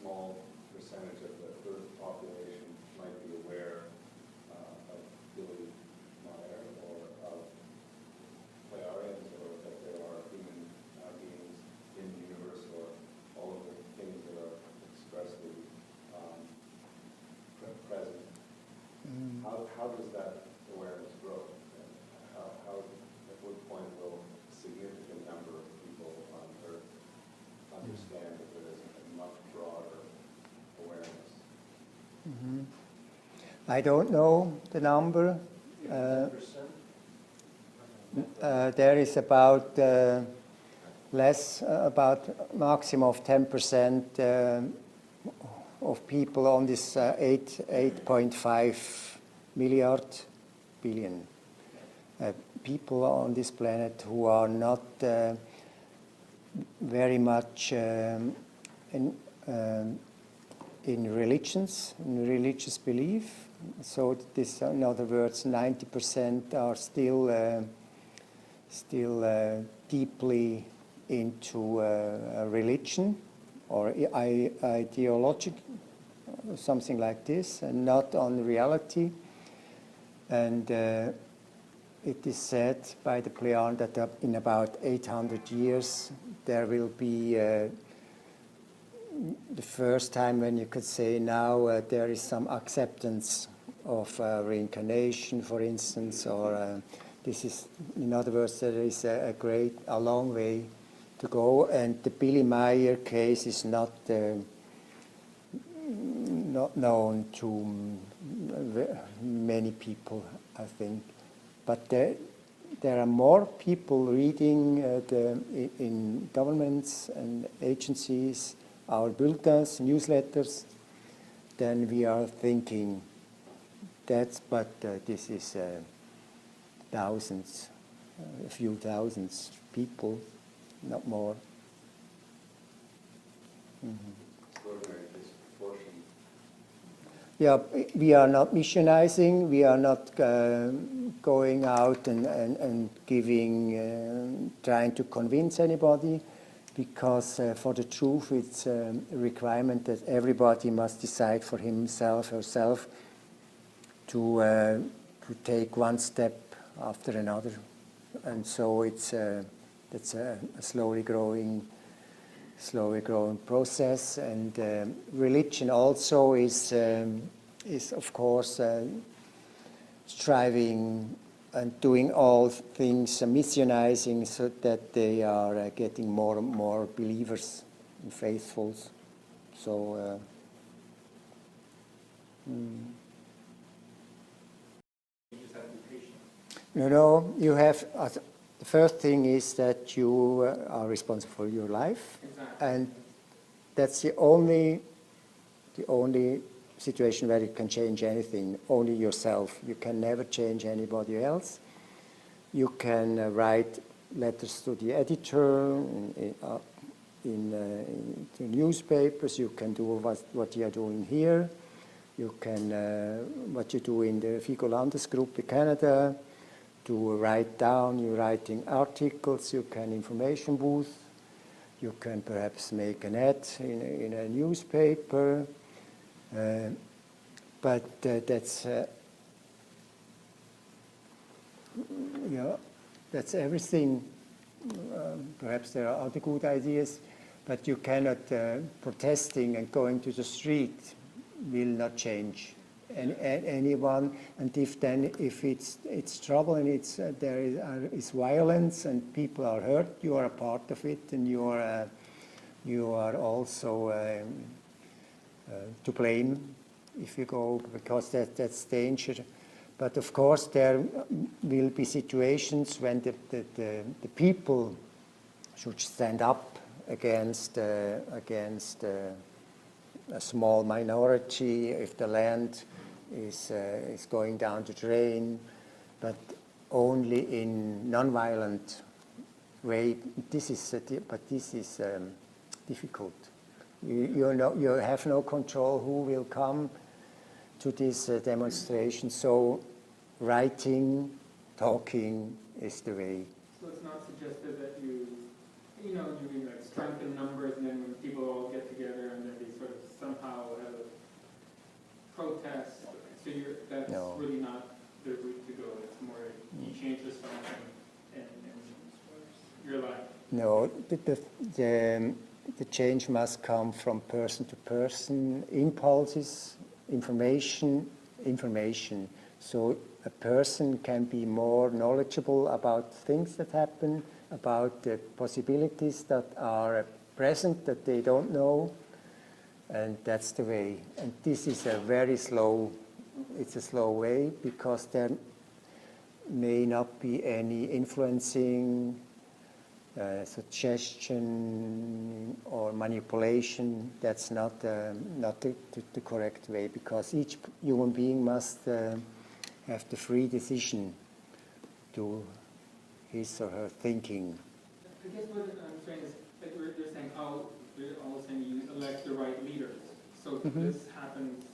small percentage of the Earth population might be aware of Billy Meier or of Plejaren, or that there are human beings in the universe, or all of the things that are expressly present. How does that awareness grow? And how, at what point will a significant number of people on Earth understand that there is a much broader awareness? I don't know the number. 10%? There is about about maximum of 10% of people on this 8.5 billion people on this planet who are not very much in religions, in religious belief. So this, in other words, 90% are still deeply into religion or ideology, something like this, and not on reality. And it is said by the Plejaren that in about 800 years there will be the first time when you could say now there is some acceptance of reincarnation, for instance, or this is, in other words, there is a long way to go, and the Billy Meier case is not known to many people, I think. But there are more people reading in governments and agencies our bulletins, newsletters, than we are thinking. But this is thousands, a few thousands people, not more. Extraordinary disproportion. Yeah, we are not missionizing, we are not going out and giving, trying to convince anybody, because for the truth it's a requirement that everybody must decide for himself or herself to take one step after another. And so it's that's a slowly growing process, and religion also is of course striving and doing all things, missionizing, so that they are getting more and more believers and faithfuls. So you have the first thing is that you are responsible for your life. Exactly. And that's the only situation where you can change anything, only yourself. You can never change anybody else. You can write letters to the editor in the newspapers. You can do what you are doing here. You can what you do in the FIGU-Landesgruppe Canada, to write down. You're writing articles. You can information booth. You can perhaps make an ad in a newspaper. But that's that's everything. Perhaps there are other good ideas, but you cannot protesting and going to the street will not change anyone. And if it's trouble and there is violence and people are hurt, you are a part of it, and you are also to blame if you go, because that's danger. But of course there will be situations when the people should stand up against a small minority if the land is going down the drain, but only in non-violent way. This is difficult. You have no control who will come to this demonstration. So writing, talking is the way. So it's not suggested that you like strengthen numbers, and then when people all get together and then they sort of protest, so that's No. really not the route to go. It's more you change the song and your life. No, the change must come from person to person, impulses, information. So a person can be more knowledgeable about things that happen, about the possibilities that are present that they don't know, and that's the way. And this is a very slow, it's a slow way, because there may not be any influencing, suggestion or manipulation. That's not the correct way, because each human being must have the free decision to his or her thinking. I guess what I'm saying is that you're saying, oh, you're all saying you elect the right leaders. So this happens,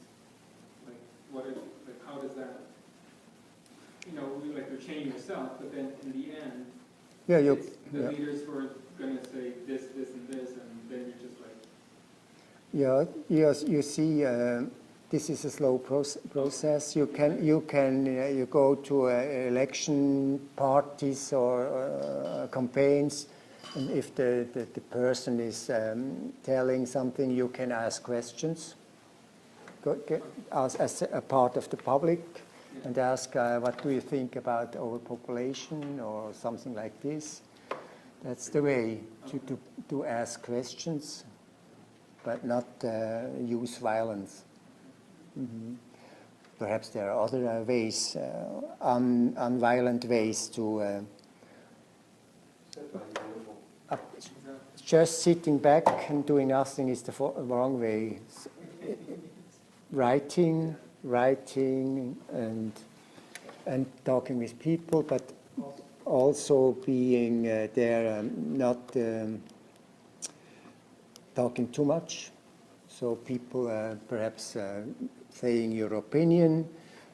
how does that, you're changing yourself, but then in the end, it's the leaders who are going to say this, this, and this, and then you're just like... Yeah, you see, this is a slow process. You go to election parties or campaigns, and if the person is telling something, you can ask questions as a part of the public, and ask, what do you think about overpopulation or something like this. That's the way to ask questions, but not use violence. Perhaps there are other ways, unviolent ways to... just sitting back and doing nothing is the wrong way. Writing and talking with people, but also being there, not talking too much. So people perhaps saying your opinion,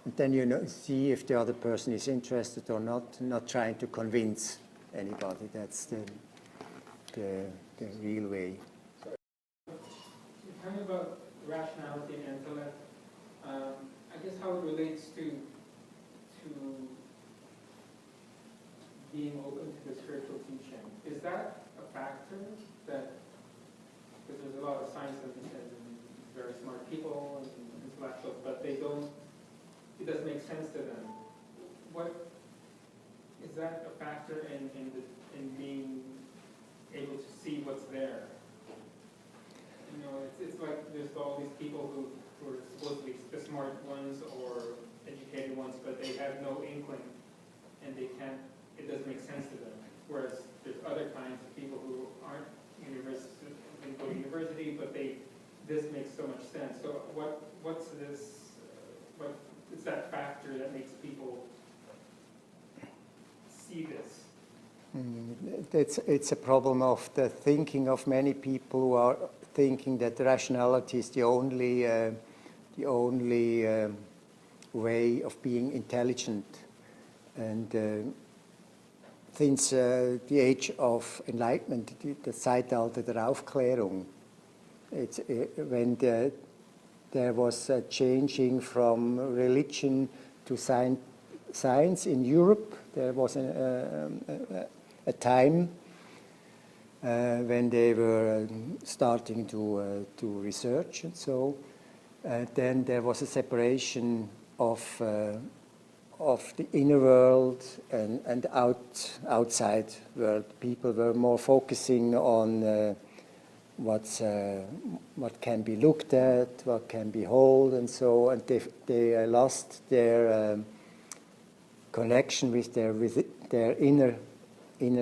and then see if the other person is interested or not trying to convince anybody. That's the real way. Tell me about rationality and intellect. I guess how it relates to being open to the spiritual teaching. Is that a factor that, because there's a lot of scientists and very smart people and intellectuals, but it doesn't make sense to them. What is that a factor in being able to see what's there? It's like there's all these people who are supposedly the smart ones or educated ones, but they have no inkling, and it doesn't make sense to them. Whereas there's other kinds of people who aren't didn't go to university, but this makes so much sense. So what's this, what is that factor that makes people see this? It's a problem of the thinking of many people who are thinking that rationality is the only way of being intelligent. And since the age of enlightenment, the Zeitalter der Aufklärung, when there was a changing from religion to science in Europe, there was a time when they were starting to research and so. Then there was a separation of the inner world and outside world. People were more focusing on what can be looked at, what can be held, and so. And they lost their connection with their inner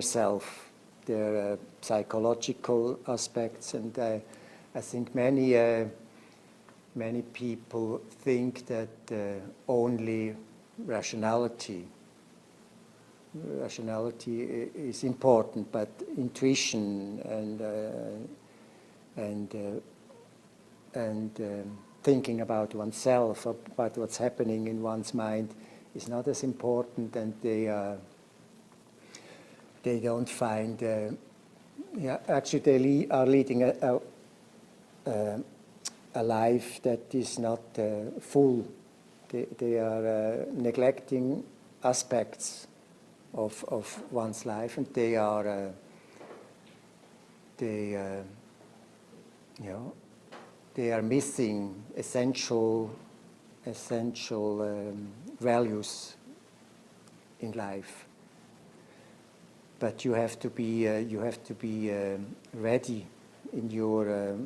self, their psychological aspects. And I think many people think that only rationality is important, but intuition and thinking about oneself, about what's happening in one's mind, is not as important, and they don't find. Actually, they are leading a life that is not full. They are neglecting aspects of one's life, and they are missing essential values in life. But you have to be ready in your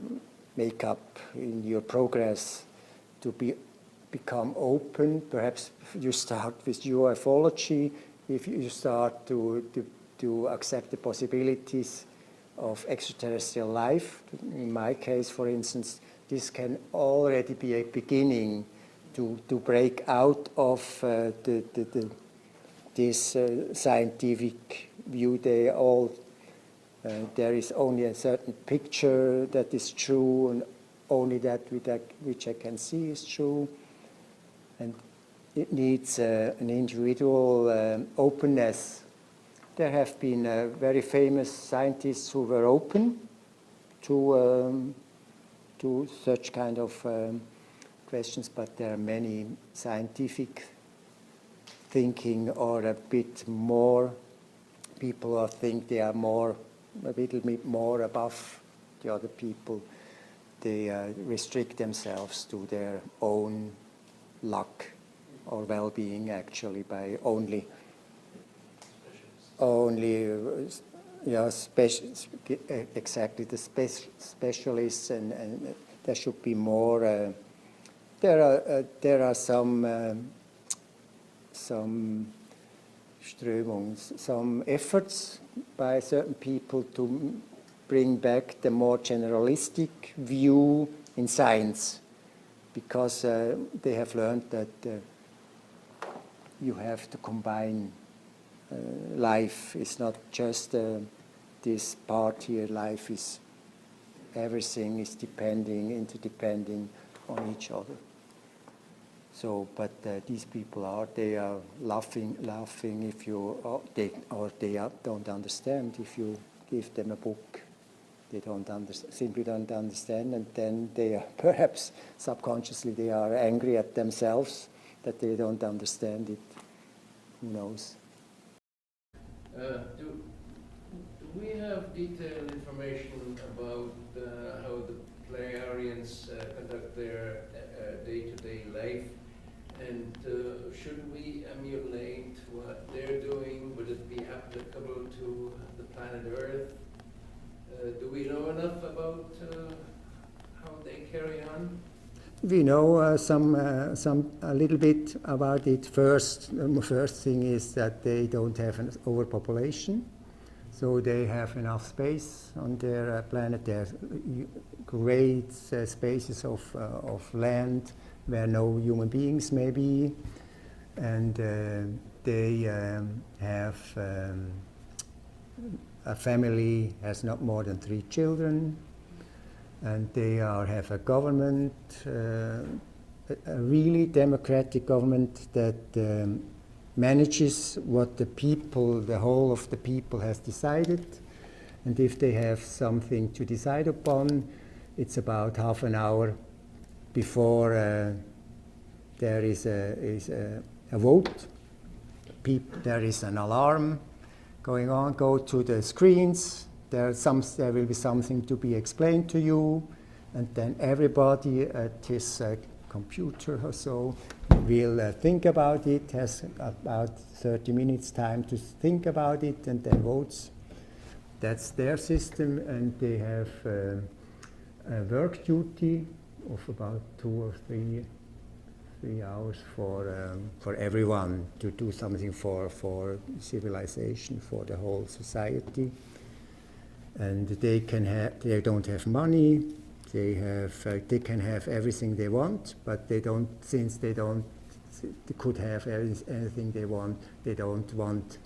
makeup, in your progress, to become open. Perhaps you start with ufology. If you start to accept the possibilities of extraterrestrial life, in my case, for instance, this can already be a beginning to break out of this scientific view. There is only a certain picture that is true, and only that which I can see is true. And it needs an individual openness. There have been very famous scientists who were open to such kind of questions, but there are many scientific thinking or a bit more people who think they are a little bit more above the other people. They restrict themselves to their own luck or well-being, actually, by only exactly the specialists, and there should be more. There are some Strömungen, some efforts by certain people to bring back the more generalistic view in science, because they have learned that you have to combine life. It's not just this part here. Life is, everything is interdepending on each other. So, but these people they are laughing if you, they don't understand if you give them a book. They simply don't understand, and then they are, perhaps subconsciously they are angry at themselves that they don't understand it. Who knows? Do we have detailed information about how the Plejarians conduct their day-to-day life? And should we emulate what they're doing? Would it be applicable to the planet Earth? Do we know enough about how they carry on? We know a little bit about it. First thing is that they don't have an overpopulation, so they have enough space on their planet. There are great spaces of land where no human beings may be, and they have a family has not more than 3 children, and they have a government, a really democratic government that manages what the whole of the people has decided. And if they have something to decide upon, it's about half an hour before there is a vote. There is an alarm going on. Go to the screens. There will be something to be explained to you, and then everybody at his computer or so will think about it. Has about 30 minutes time to think about it, and then votes. That's their system, and they have a work duty of about 2 or 3 hours for everyone to do something for civilization, for the whole society. And they don't have money. They can have everything they want, but they could have anything they want. They don't want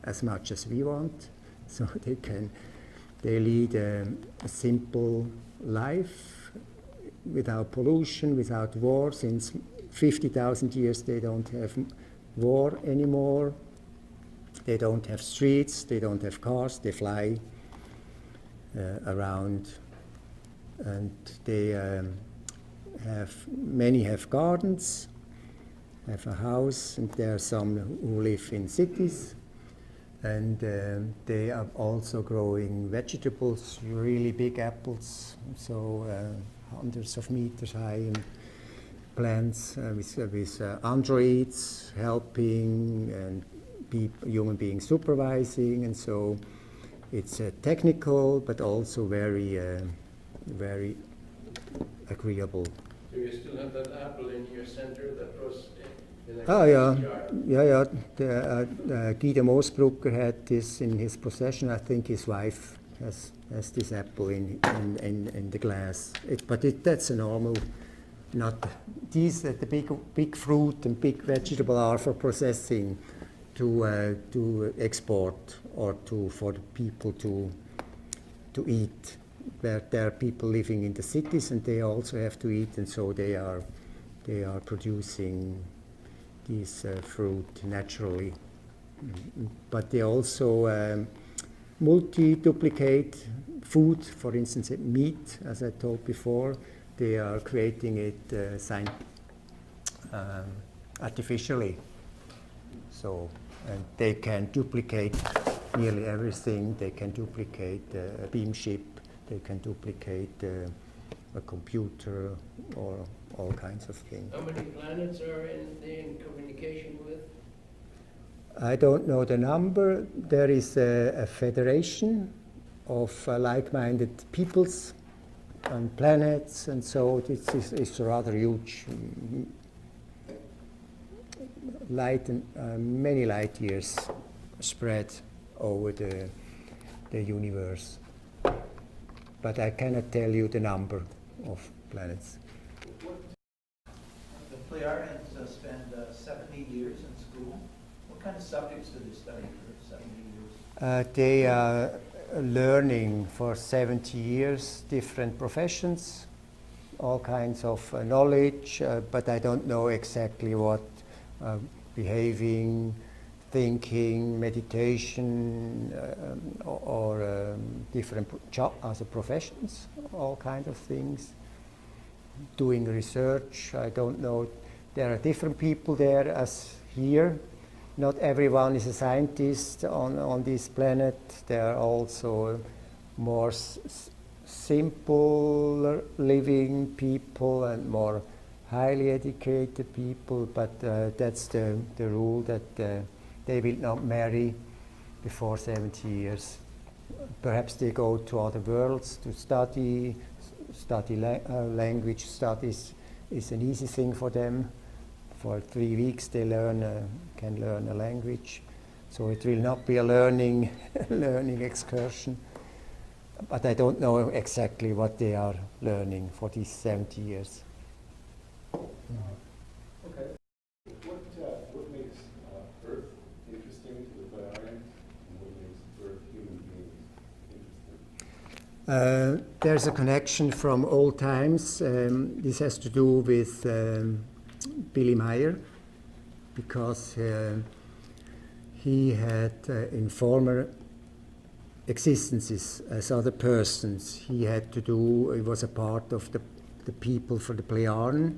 as much as we want. So they lead a simple life without pollution, without war. Since 50,000 years they don't have war anymore. They don't have streets, they don't have cars, they fly around and they many have gardens, have a house, and there are some who live in cities, and they are also growing vegetables, really big apples, so hundreds of meters high, and plants with androids helping and human beings supervising, and so it's technical but also very very agreeable. Do you still have that apple in your center that was in Oh yeah. Guido Moosbrucker had this in his possession. I think his wife has this apple in the glass. That's a normal. Not these the big fruit and big vegetable are for processing, to export or for the people to eat. There are people living in the cities and they also have to eat, and so they are producing this fruit naturally. But they also multi-duplicate food, for instance meat, as I told before. They are creating it artificially. So, and they can duplicate nearly everything. They can duplicate a beam ship, they can duplicate a computer, or all kinds of things. How many planets are in communication with? I don't know the number. There is a federation of like-minded peoples and planets, and so it's rather huge. Many light years spread over the universe. But I cannot tell you the number of planets. The Plejarians spend 70 years in school. What kind of subjects do they study for 70 years? They are learning for 70 years different professions, all kinds of knowledge, but I don't know exactly what behaving, thinking, meditation, or different other professions, all kinds of things. Doing research, I don't know. There are different people there as here. Not everyone is a scientist on this planet. There are also more simple living people and more highly educated people, but that's the rule that they will not marry before 70 years. Perhaps they go to other worlds to study language studies is an easy thing for them. For 3 weeks they can learn a language, so it will not be a learning excursion. But I don't know exactly what they are learning for these 70 years. Okay. What makes Earth interesting to the Plejarians, and what makes Earth human beings interesting? There's a connection from old times. This has to do with Billy Meier, because he had in former existences as other persons, he was a part of the people for the Plejaren.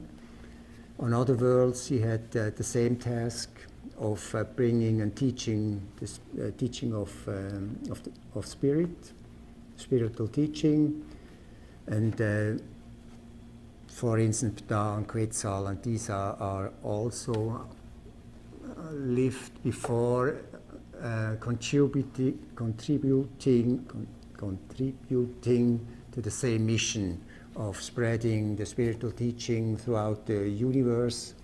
On other worlds, he had the same task of bringing and teaching teaching of spiritual teaching, and for instance, Ptah and Quetzal, and these are also lived before, contributing to the same mission of spreading the spiritual teaching throughout the universe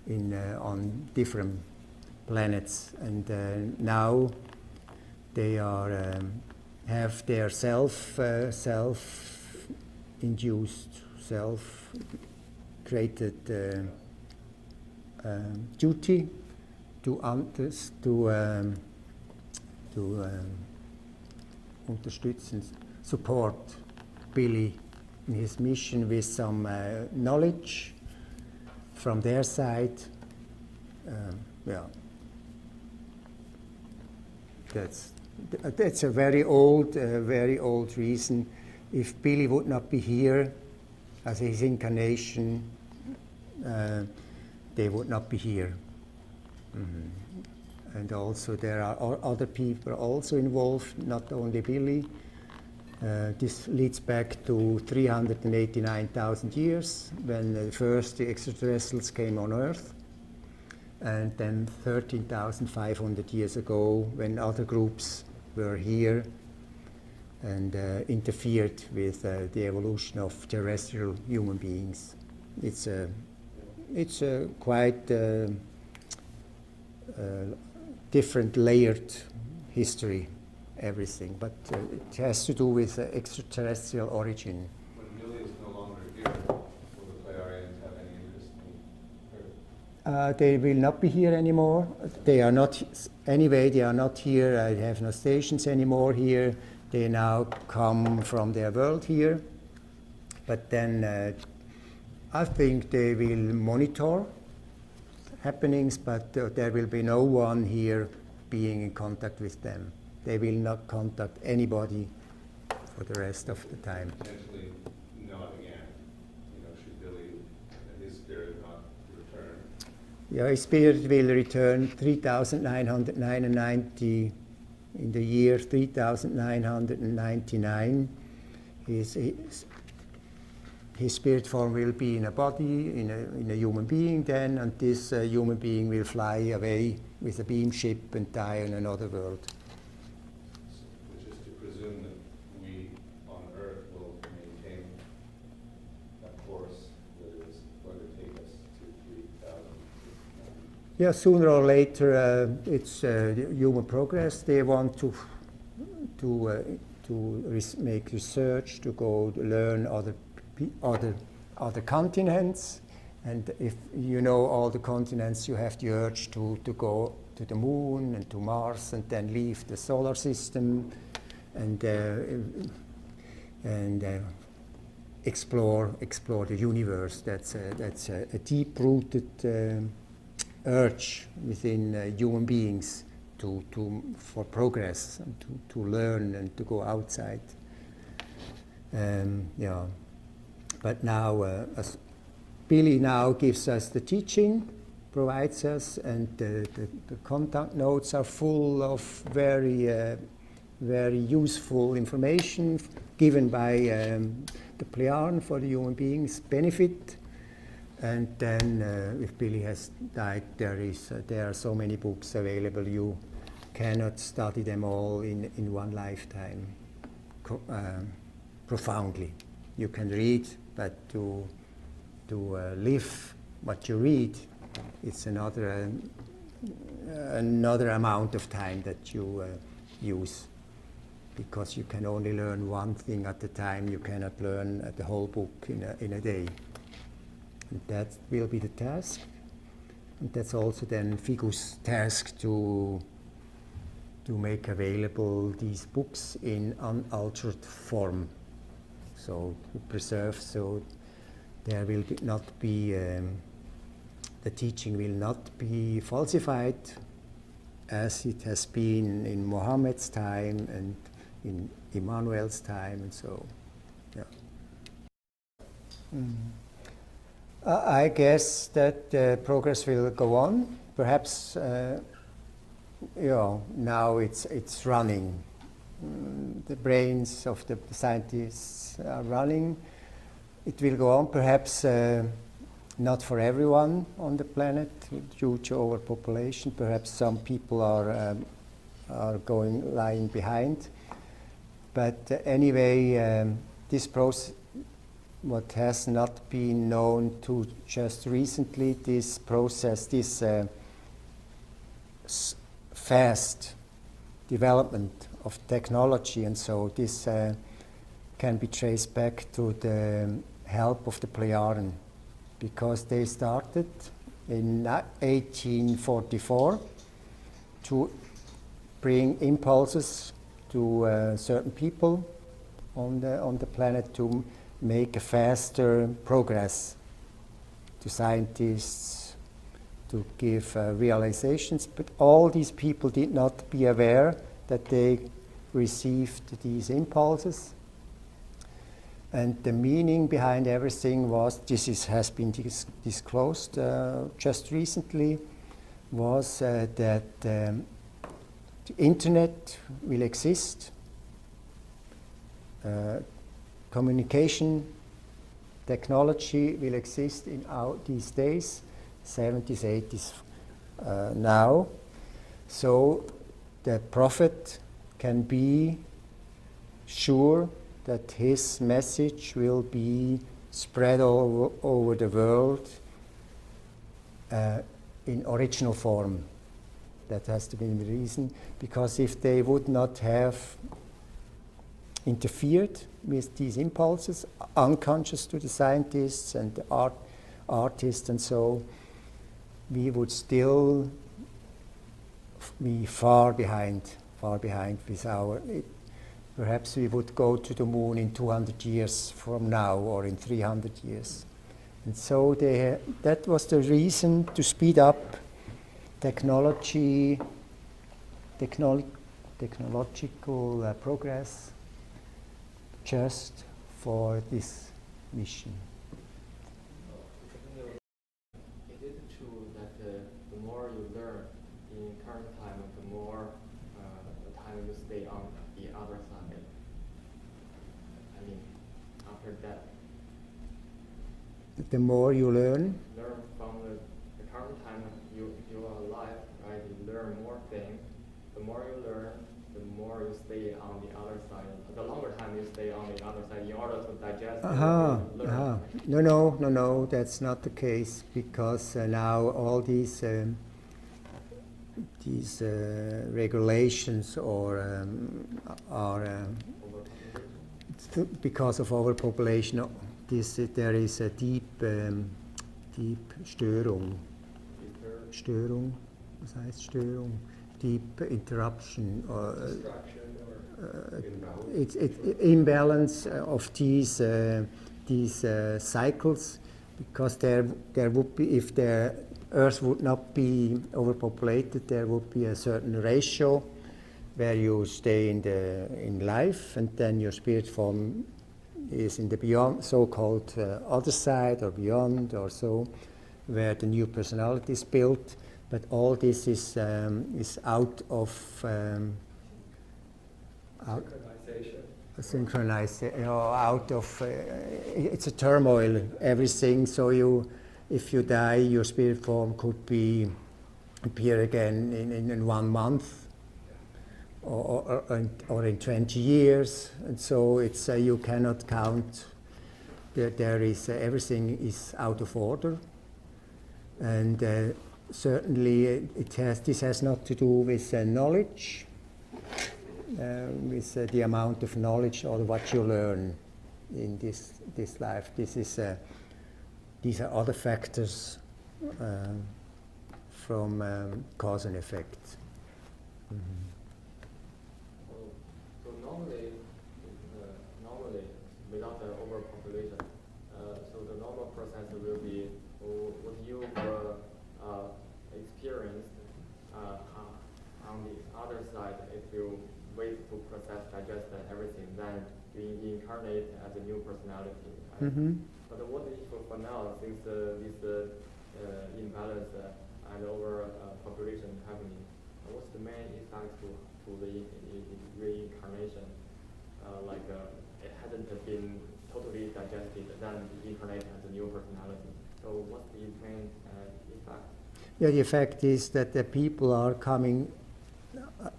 on different planets. And now they have their self-induced, self-created duty to unterstützen, support Billy in his mission with some knowledge from their side. That's a very old reason if Billy would not be here as his incarnation, they would not be here. And also there are other people also involved, not only Billy. This leads back to 389,000 years when first the extraterrestrials came on Earth, and then 13,500 years ago when other groups were here and interfered with the evolution of terrestrial human beings. It's a quite different layered history, everything, but it has to do with extraterrestrial origin. When Billy is no longer here, will the Plejarians have any interest in Earth? They will not be here anymore. They are not, anyway, they are not here. I have no stations anymore here. They now come from their world here. But then I think they will monitor happenings, but there will be no one here being in contact with them. They will not contact anybody for the rest of the time. Potentially not again. Should Billy, his spirit not return? Yeah, his spirit will return 3,990 in the year 3,999. His spirit form will be in a body, in a human being then, and this human being will fly away with a beam ship and die in another world. Which is to presume that we on Earth will maintain that course that is going to take us to 3,000. Yeah, sooner or later, it's human progress. They want to make research, to go to learn other continents, and if you know all the continents, you have the urge to go to the moon and to Mars, and then leave the solar system and explore the universe. That's a deep-rooted urge within human beings for progress and to learn and to go outside. Yeah. But now, as Billy now gives us the teaching, provides us, and the contact notes are full of very useful information given by the Plejaren for the human beings' benefit. And then, if Billy has died, there are so many books available. You cannot study them all in one lifetime profoundly. You can read, but to live what you read, it's another amount of time that you use, because you can only learn one thing at a time. You cannot learn the whole book in a day. And that will be the task. And that's also then FIGU's task to make available these books in unaltered form. So to preserve, so there will not be, the teaching will not be falsified as it has been in Muhammad's time and in Emmanuel's time, and so, yeah. I guess that progress will go on. Perhaps, now it's running. The brains of the scientists are running. It will go on, perhaps not for everyone on the planet due to overpopulation. Perhaps some people are lying behind. But anyway, this process, what has not been known to just recently, this process, this fast development of technology, and so this can be traced back to the help of the Plejaren, because they started in 1844 to bring impulses to certain people on the planet to make a faster progress, to scientists, to give realizations. But all these people did not be aware that they received these impulses. And the meaning behind everything was, has been disclosed just recently, was that the internet will exist, communication technology will exist in these days, 70s, 80s now. So the prophet can be sure that his message will be spread over the world in original form. That has to be the reason, because if they would not have interfered with these impulses, unconscious to the scientists and the artists and so, we would still be far behind with our. Perhaps we would go to the moon in 200 years from now, or in 300 years. And so that was the reason to speed up technological progress just for this mission. Is it true that the more you learn in current time, the more the time you stay on the other side? I mean, after that. The more you learn From the current time you are alive, right? You learn more things. The more you learn, the more you stay on the other side. The longer time you stay on the other side in order to digest. No, that's not the case, because now all these regulations are because of overpopulation. There is a deep Störung. Störung, was heißt Störung? Deep interruption. It's imbalance of these cycles, because there would be, if the Earth would not be overpopulated, there would be a certain ratio where you stay in life, and then your spirit form is in the beyond, so-called other side or beyond or so, where the new personality is built. But all this is out of synchronization, out of it's a turmoil, everything. So if you die, your spirit form could appear again in 1 month. Or in 20 years, and so it's you cannot count. There is everything is out of order, and certainly this has not to do with knowledge, with the amount of knowledge or what you learn in this life. These are other factors from cause and effect. Mm-hmm. Normally, without the overpopulation, so the normal process will be what you experienced on the other side. If you wait to process, digest, and everything, then you incarnate as a new personality. Right? Mm-hmm. But what if for now, since this imbalance and overpopulation happening, what's the main effect to the reincarnation? It hasn't been totally digested, then incarnate as a new personality. So what's the main effect? Yeah, the effect is that the people are coming,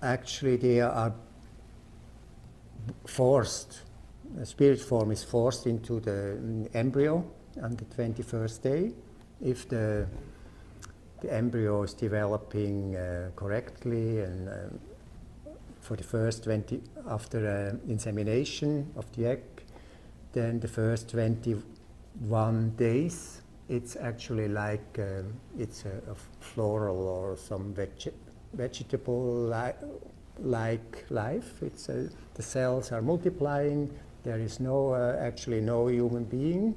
actually they are forced, the spirit form is forced into the embryo on the 21st day. If the embryo is developing correctly, and for the first 20, after insemination of the egg, then the first 21 days, it's actually like it's a floral or some vegetable like life. It's the cells are multiplying. There is actually no human being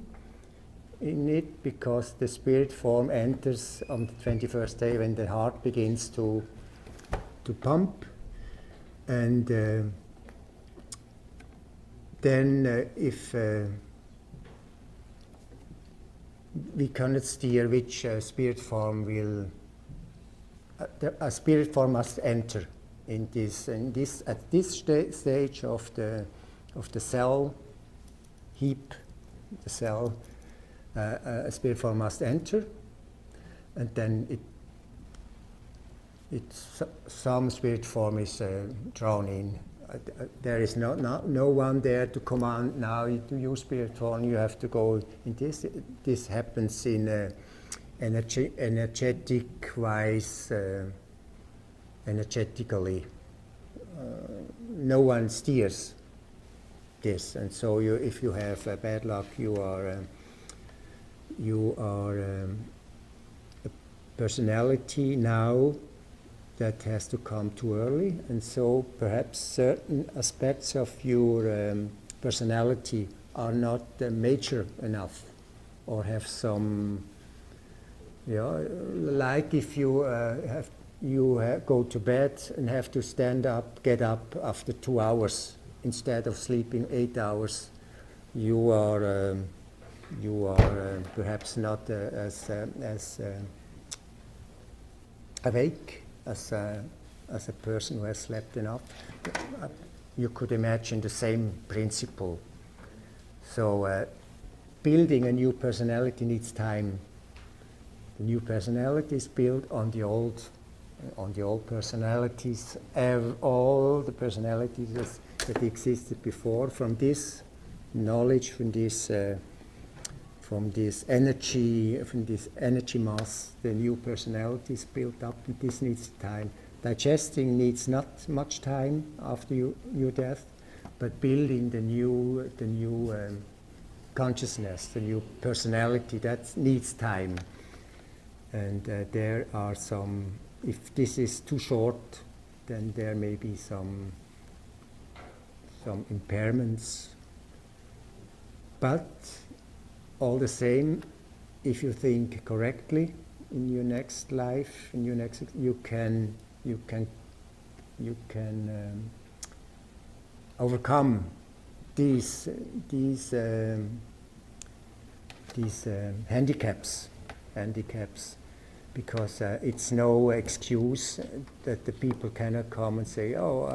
in it, because the spirit form enters on the 21st day when the heart begins to pump, and then if we cannot steer which spirit form will, a spirit form must enter in this at this stage of the cell heap, the cell, a spirit form must enter, and then some spirit form is drawn in. There is no one there to command, now to use spirit form, you have to go in this. This happens in energetic-wise, energetically. No one steers this, and so if you have bad luck, you are a personality now that has to come too early, and so perhaps certain aspects of your personality are not major enough, or have some, like if you go to bed and have to get up after 2 hours instead of sleeping 8 hours, you are perhaps not as awake as a person who has slept enough. You could imagine the same principle. So building a new personality needs time. The new personality is built on the old personalities, all the personalities that existed before. From this knowledge, from this energy mass, the new personality is built up, and this needs time. Digesting needs not much time after your death, but building the new consciousness, the new personality, that needs time. And there are some, if this is too short, then there may be some impairments. But all the same, if you think correctly in your next life, you can overcome these handicaps, because it's no excuse that the people cannot come and say, "Oh,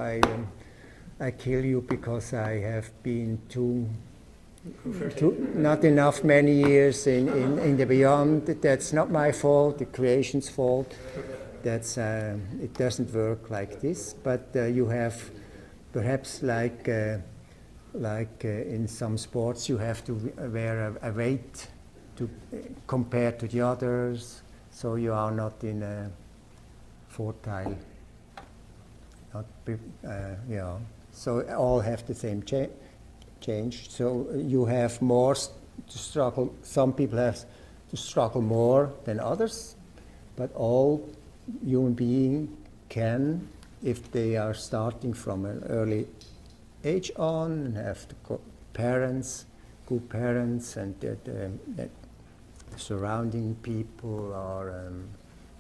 I kill you because I have been not enough many years in the beyond. That's not my fault, the creation's fault." That's it doesn't work like this. But you have perhaps like in some sports, you have to wear a weight to compare to the others, so you are not in a fertile. So all have the same change. So you have more to struggle. Some people have to struggle more than others, but all human beings can, if they are starting from an early age on and have good parents, and that the surrounding people are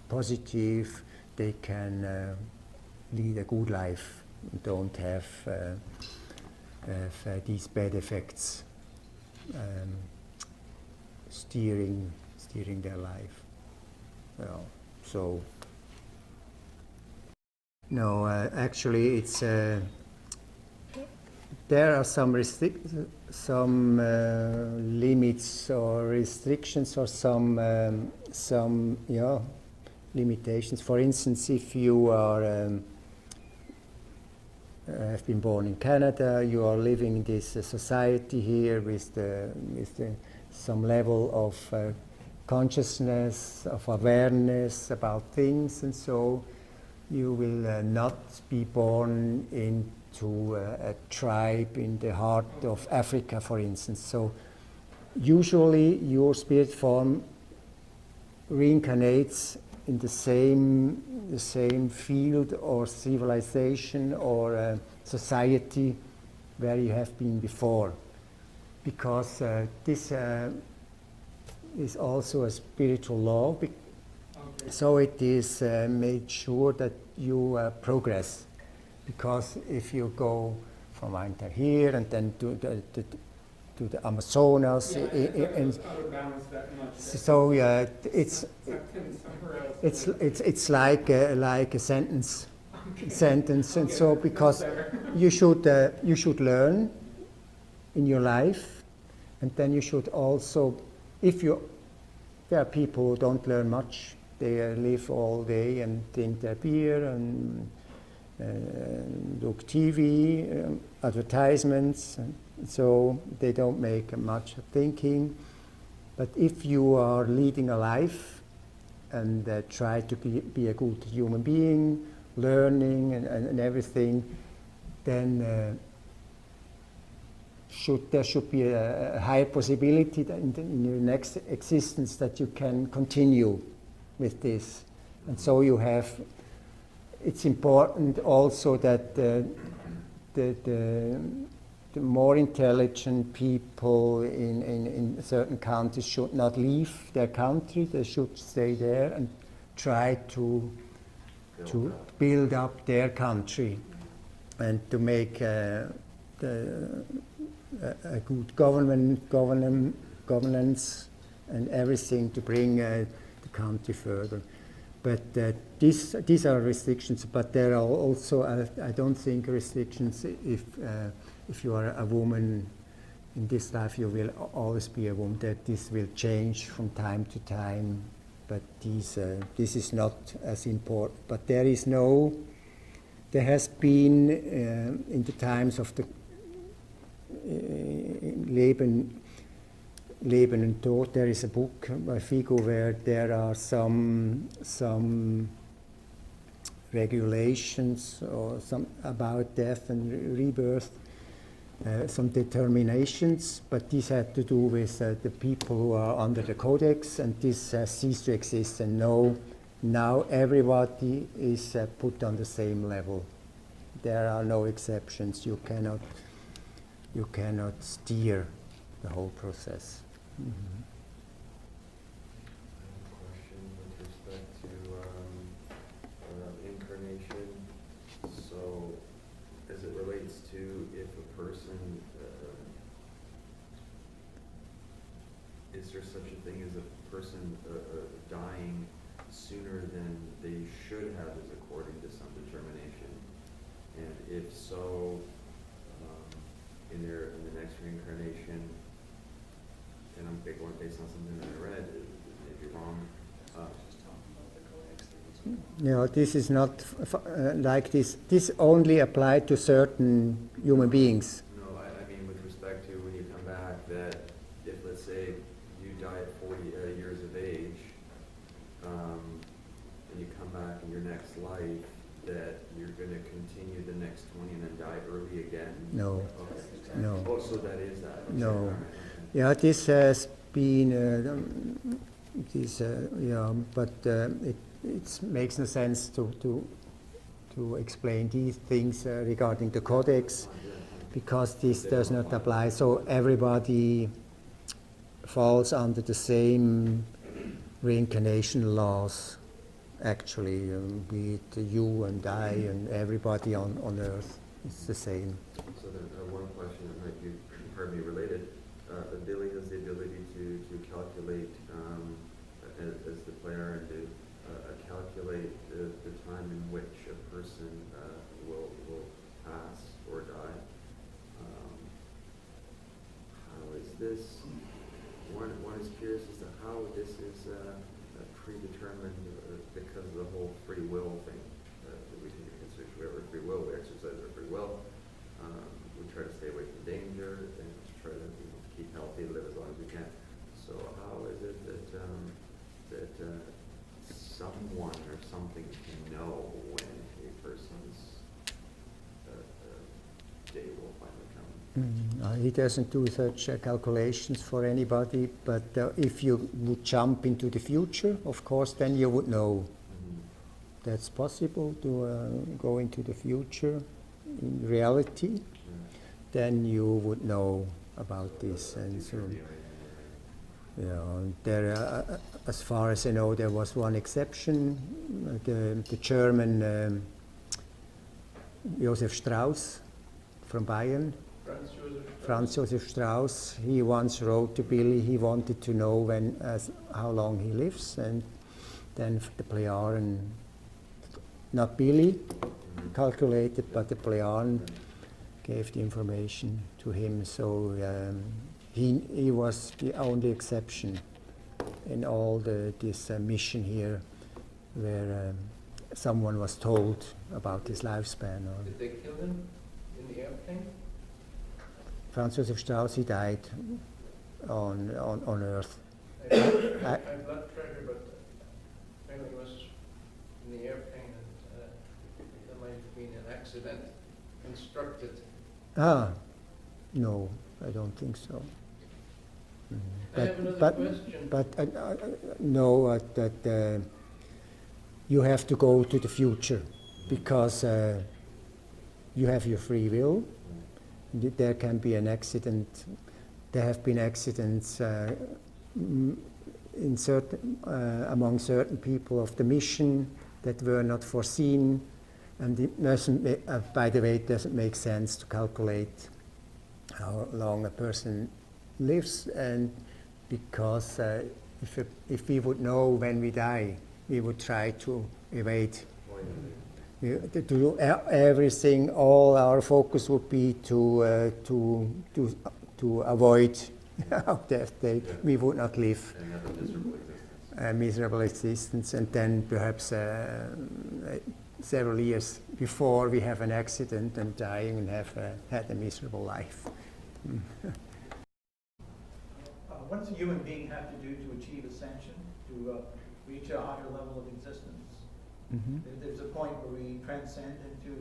positive, they can lead a good life and don't have these bad effects steering their life. So no, actually, it's there are some limits or restrictions, or some limitations. For instance, if you are have been born in Canada, you are living in this society here with some level of consciousness, of awareness about things, and so you will not be born into a tribe in the heart of Africa, for instance. So usually your spirit form reincarnates in the same field or civilization or society where you have been before, because this is also a spiritual law. So it is made sure that you progress, because if you go from Winter here, and then to the Amazonas. Yeah, and out of balance that much. so yeah, it's Sucked in somewhere else. it's like a sentence, and so That's because better. you should learn in your life, and then you should also, there are people who don't learn much. They live all day and drink their beer and look TV, advertisements, and so they don't make much thinking. But if you are leading a life and try to be a good human being, learning and everything, then there should be a higher possibility that in your next existence that you can continue with this. And so it's important also that the more intelligent people in certain countries should not leave their country. They should stay there and try to build up their country and to make a good governance and everything to bring the country further. But these are restrictions, but there are also, I don't think, restrictions if you are a woman in this life, you will always be a woman, that this will change from time to time, but this is not as important. But there has been, in the times of the Leben und Tod, there is a book by FIGU where there are some regulations or some about death and rebirth, some determinations, but these had to do with the people who are under the codex, and this has ceased to exist, and now everybody is put on the same level. There are no exceptions. You cannot steer the whole process. Mm-hmm. Question with respect to incarnation. So, as it relates to if a person, is there such a thing as a person dying sooner than they should have, as according to some determination? And if so, in the next reincarnation, and I'm going based on something that I read, it may be wrong. No, this is not like this. This only applied to certain human beings. No, I mean with respect to when you come back, that if, let's say, you die at 40 years of age, and you come back in your next life, that you're going to continue the next 20 and then die early again? No. Okay. No. Oh, so that is that. Okay. No. All right. Okay. Yeah, this has been, but it makes no sense to explain these things regarding the codex, because this does not apply. So everybody falls under the same reincarnation laws, actually, be it you and I and everybody on Earth. It's the same. So then one question that might be partly related. Billy has the ability to calculate, as the player, and to calculate the time in which a person will pass or die. How is this? One is curious as to how this is predetermined because of the whole free will thing that we take into consideration. We have our free will, we exercise our free will. We try to stay away from danger and try to keep healthy, live as long as we can. So how is it that someone or something can know when a person's day will finally come? He doesn't do such calculations for anybody, but if you would jump into the future, of course, then you would know. Mm-hmm. That's possible to go into the future in reality. Yeah. Then you would know about this. And so, there, as far as I know, there was one exception. The German Josef Strauss, from Bayern, Franz Josef Franz Josef Strauss. He once wrote to Billy he wanted to know how long he lives, and then the Plejaren, not Billy calculated, but the Plejaren gave the information to him. So he was the only exception in all this mission here, where someone was told about his lifespan. Did they kill him in the airplane? Franz Josef Strauss, he died on Earth. I have blood pressure, but apparently it was in the airplane, and there might have been an accident constructed. No, I don't think so. I have another question. No, that you have to go to the future, because you have your free will. There can be an accident. There have been accidents in among certain people of the mission that were not foreseen, and it doesn't. By the way, it doesn't make sense to calculate how long a person lives, and because if we would know when we die, we would try to evade. To do everything. All our focus would be to avoid our death date. We would not live a miserable existence, and then perhaps several years before we have an accident and dying and have had a miserable life. What does a human being have to do to achieve ascension, to reach a higher level of existence? Mm-hmm. There's a point where we transcend into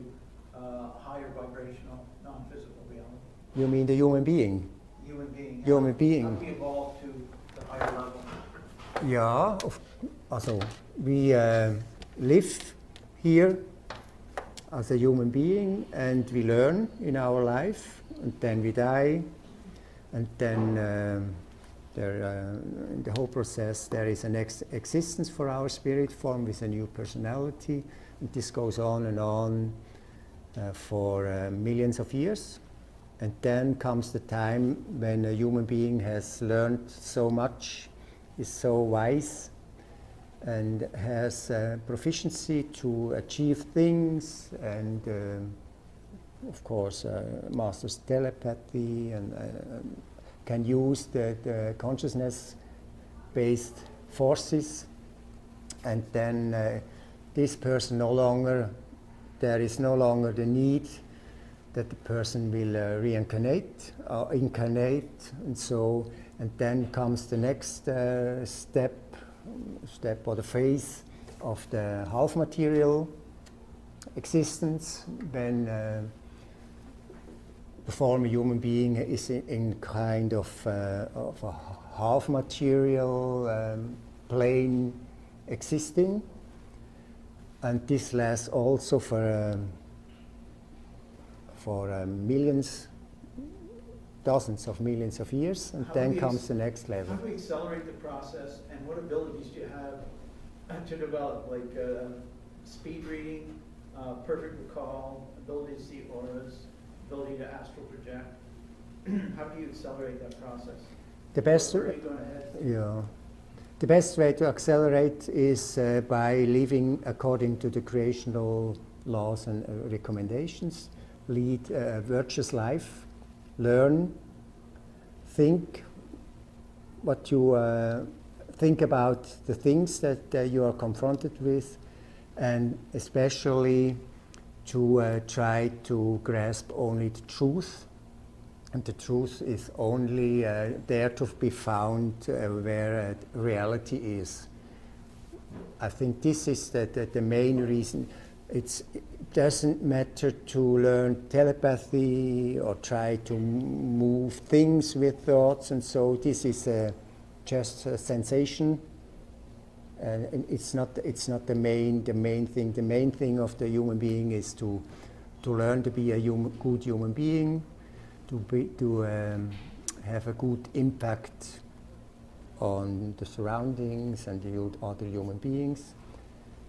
higher vibrational, non-physical reality. You mean the human being? Human being. Human being. How do we evolve to the higher level? Yeah, also we live here as a human being, and we learn in our life, and then we die, and then in the whole process there is an existence for our spirit form with a new personality, and this goes on and on for millions of years. And then comes the time when a human being has learned so much, is so wise, and has proficiency to achieve things, and of course masters telepathy, and can use the consciousness-based forces, and then this person there is no longer the need that the person will reincarnate or incarnate, and then comes the next step or the phase of the half material existence, when the former human being is in kind of a half material plane existing, and this lasts also for millions, dozens of millions of years, and then comes the next level. How do we accelerate the process, and what abilities do you have to develop, like speed reading, perfect recall, ability to see auras, ability to astral project? How do you accelerate that process? The best, Where are you going ahead? yeah, the best way to accelerate is by living according to the creational laws and recommendations. Lead a virtuous life, learn, think what you think about the things that you are confronted with, and especially to try to grasp only the truth. And the truth is only there to be found where reality is. I think this is the main reason. It doesn't matter to learn telepathy or try to move things with thoughts, and so this is just a sensation, and it's not the main thing. The main thing of the human being is to learn to be a good human being, to have a good impact on the surroundings and the other human beings,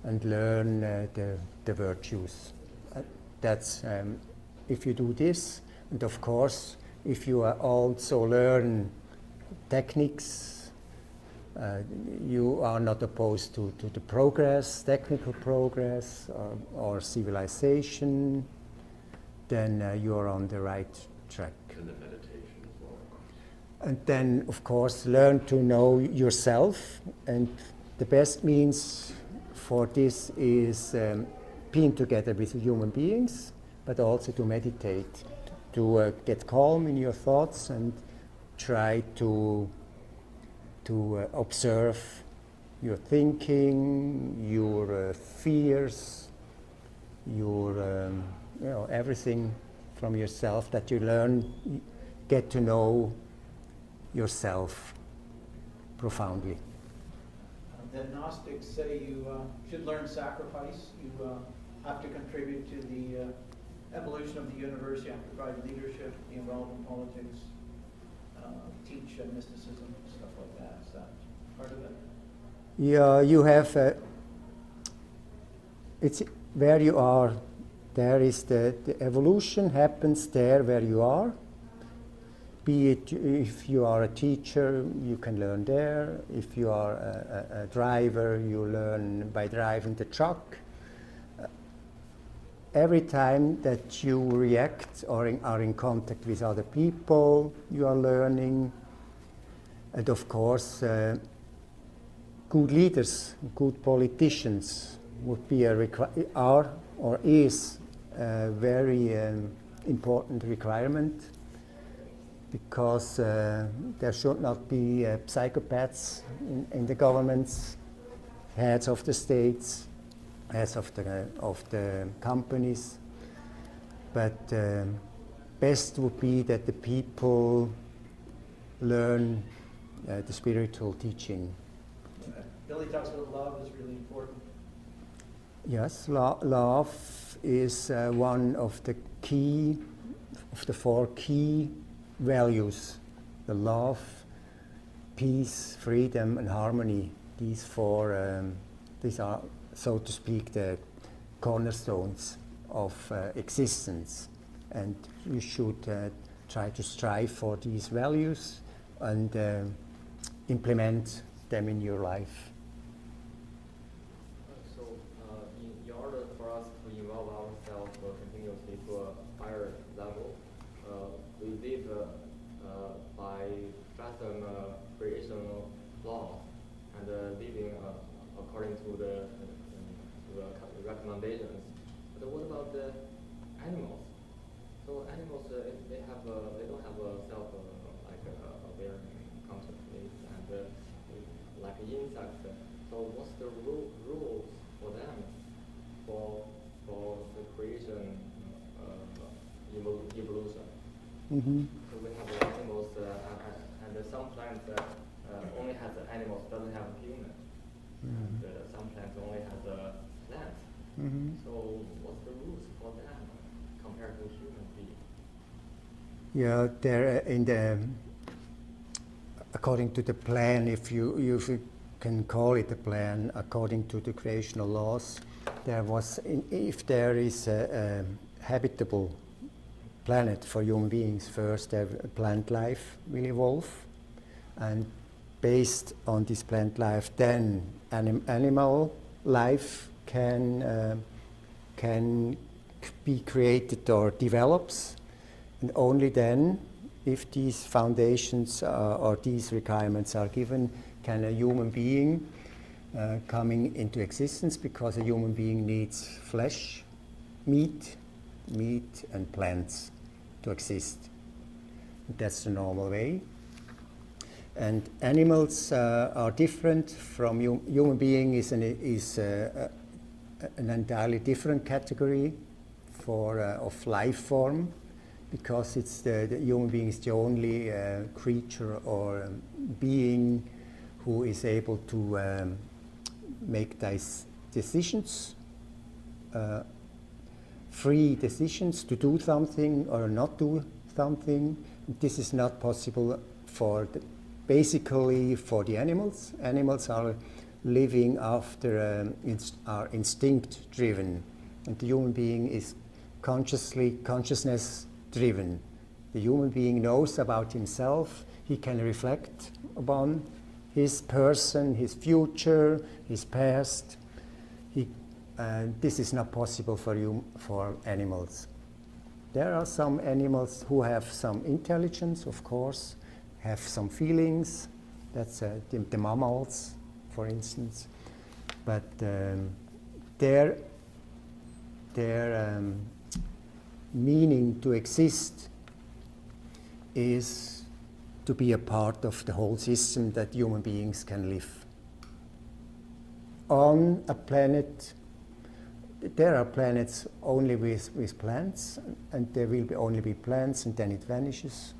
and learn the virtues. That's if you do this. And of course, if you also learn techniques, you are not opposed to the progress, technical progress, or civilization, then you are on the right track. And the meditation as well. And then, of course, learn to know yourself. And the best means for this is being together with human beings, but also to meditate, to get calm in your thoughts and try to observe your thinking, your fears, your everything from yourself that you learn, get to know yourself profoundly. The Gnostics say you should learn sacrifice. You have to contribute to the evolution of the universe. You have to provide leadership, be involved in politics, teach mysticism, stuff like that. Is that part of it? Yeah, you have. It's where you are. There is the evolution happens there where you are. Be it if you are a teacher, you can learn there. If you are a driver, you learn by driving the truck. Every time that you react or are in contact with other people, you are learning. And of course, good leaders, good politicians would be are or is a very important requirement, because there should not be psychopaths in the governments, heads of the states, heads of the companies. But best would be that the people learn the spiritual teaching. Billy talks about love is really important. Yes, love is one of the four key values: the love, peace, freedom, and harmony. These are, so to speak, the cornerstones of existence, and you should try to strive for these values and implement them in your life. So, in order for us to involve ourselves continuously to a higher level, we live by certain creational laws and living according to the recommendations. But what about the animals? So animals, they don't have a self aware consciousness, and like insects. So what's the rules for them for the creation evolution? Mm-hmm. So we have animals, and some plants only has animals, doesn't have humans. Mm-hmm. And some plants only has plants. Mm-hmm. So what's the rules for them compared to human beings? Yeah, there according to the plan, if you can call it a plan, according to the creational laws, if there is a habitable planet for human beings, first plant life will evolve, and based on this plant life, then animal life can be created or develops, and only then, if these foundations or these requirements are given, can a human being coming into existence, because a human being needs flesh, meat and plants to exist. That's the normal way. And animals are different from human being. Is an entirely different category of life form, because it's the human being is the only creature or being who is able to make these decisions, free decisions to do something or not do something. This is not possible basically for the animals. Animals are living after are instinct driven, and the human being is consciousness driven. The human being knows about himself. He can reflect upon his person, his future, his past. This is not possible for animals. There are some animals who have some intelligence, of course, have some feelings. That's the mammals, for instance. But their meaning to exist is to be a part of the whole system that human beings can live. On a planet, there are planets only with plants, and there will only be plants, and then it vanishes.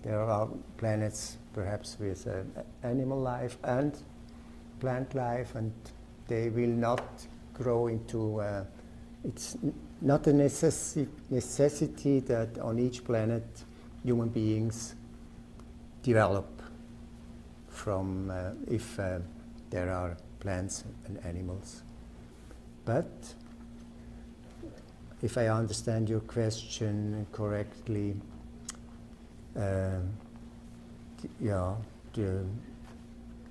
There are planets perhaps with animal life and plant life, and they will not grow into, it's not a necessity that on each planet human beings develop from if there are plants and animals. But if I understand your question correctly, the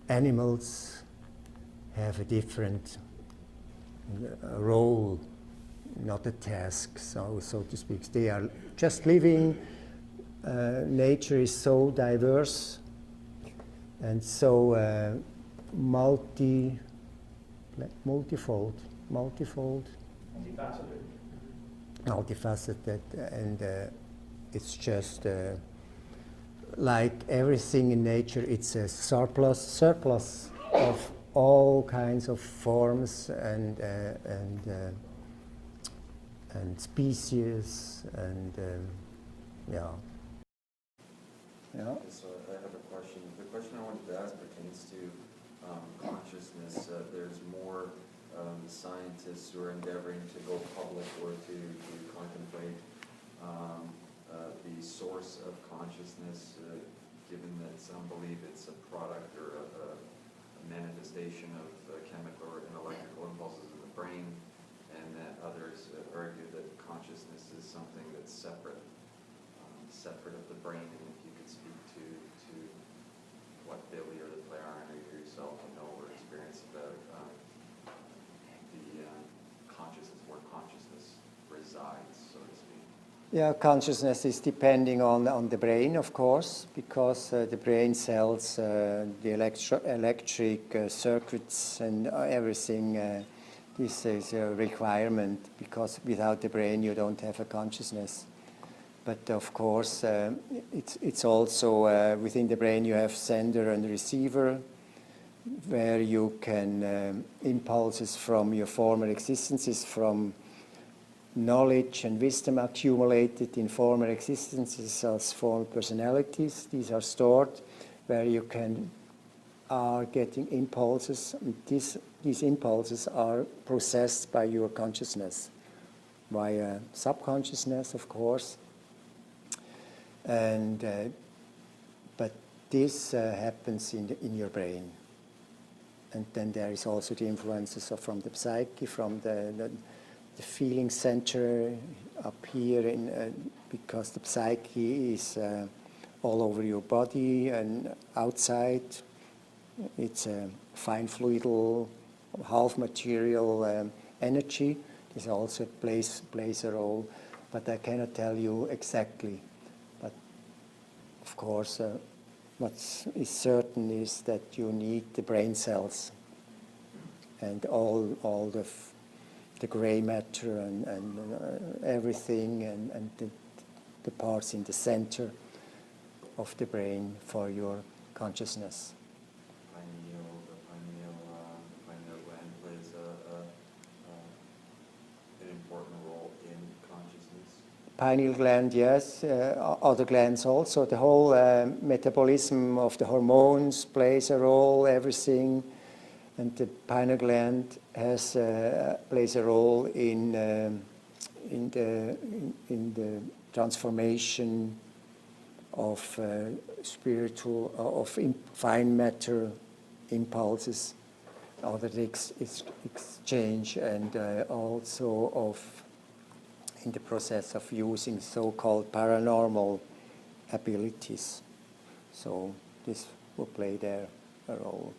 animals have a different role, not a task, so to speak. They are just living. Nature is so diverse and so multifold, multifaceted, and it's just like everything in nature. It's a surplus of all kinds of forms and species and yeah. So I have a question. The question I wanted to ask pertains to consciousness. There's more scientists who are endeavoring to go public or to contemplate the source of consciousness, given that some believe it's a product or a manifestation of chemical or electrical impulses in the brain, and that others argue that consciousness is something that's separate of the brain. And if you could speak to what Billy or the Plejaren or yourself know or experience about the consciousness, where consciousness resides, so to speak. Yeah, consciousness is depending on the brain, of course, because the brain cells, the electric circuits and everything. This is a requirement, because without the brain you don't have a consciousness. But of course, it's also within the brain you have sender and receiver, where you can impulses from your former existences, from knowledge and wisdom accumulated in former existences as former personalities. These are stored, where you are getting impulses. These impulses are processed by your consciousness, via subconsciousness, of course. And but this happens in your brain, and then there is also the influences from the psyche, from the feeling center up here, because the psyche is all over your body and outside. It's a fine fluidal, half material energy. This also plays a role, but I cannot tell you exactly. But of course, what is certain is that you need the brain cells and all the gray matter and everything, and the parts in the center of the brain for your consciousness. The pineal gland plays an important role in consciousness. Pineal gland, yes. Other glands also. The whole metabolism of the hormones plays a role. Everything, and the pineal gland plays a role in the transformation of fine matter impulses, or the exchange, and also of in the process of using so-called paranormal abilities. So this will play there a role.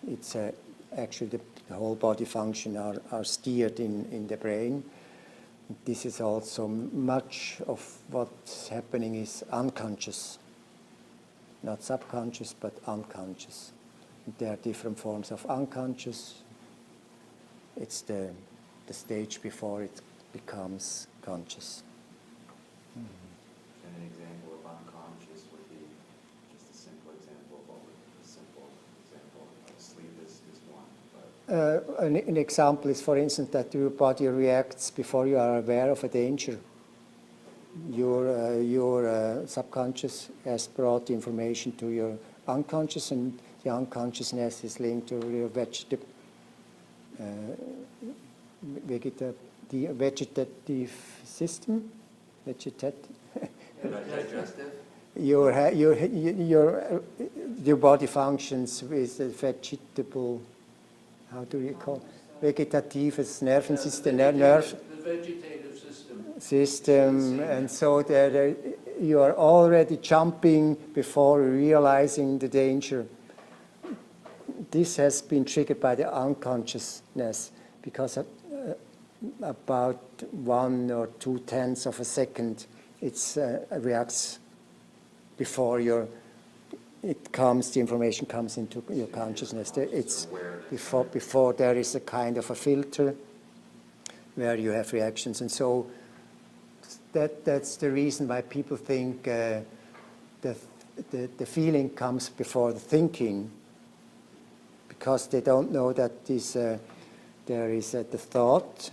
It's actually the whole body function are steered in the brain. This is also much of what's happening is unconscious, not subconscious, but unconscious. There are different forms of unconscious. It's the stage before it becomes conscious. And an example of unconscious would be just a simple example of what would a simple example of sleep is one. But An example is, for instance, that your body reacts before you are aware of a danger. Your subconscious has brought information to your unconscious, and the unconsciousness is linked to your vegetative system. digestive? Your body functions with a vegetable, how do you call it? Vegetative nervous system, nerve The vegetative system. system, and so that you are already jumping before realizing the danger. This has been triggered by the unconsciousness because about 1 or 2/10 of a second it reacts before the information comes into your consciousness. It's before there is a kind of a filter where you have reactions, and so that's the reason why people think the feeling comes before the thinking, because they don't know that there is the thought,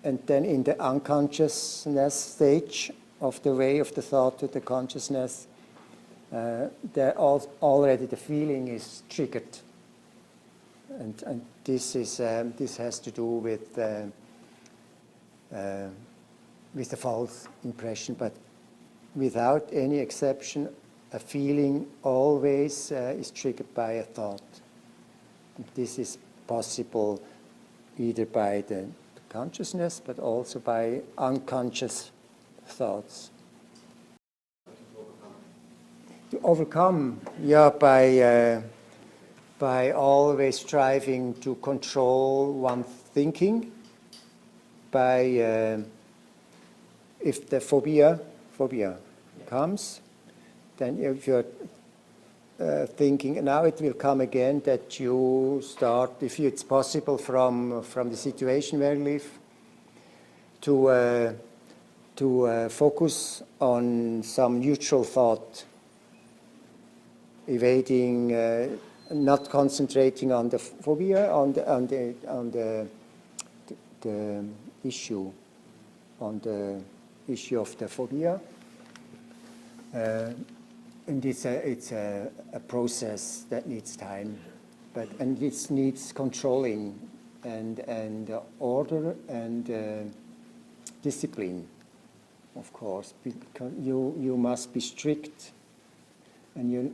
and then in the unconsciousness stage of the way of the thought to the consciousness, already the feeling is triggered, and this has to do with the false impression, but without any exception, a feeling always is triggered by a thought. This is possible either by the consciousness, but also by unconscious thoughts. To overcome, by always striving to control one thinking, by if the phobia comes, then if you're thinking, now it will come again, that you start, if it's possible from the situation where you live, to focus on some neutral thought, evading, not concentrating on the phobia, on the issue, of the phobia. And it's a process that needs time, and it needs controlling and order and discipline, of course, because you must be strict, and you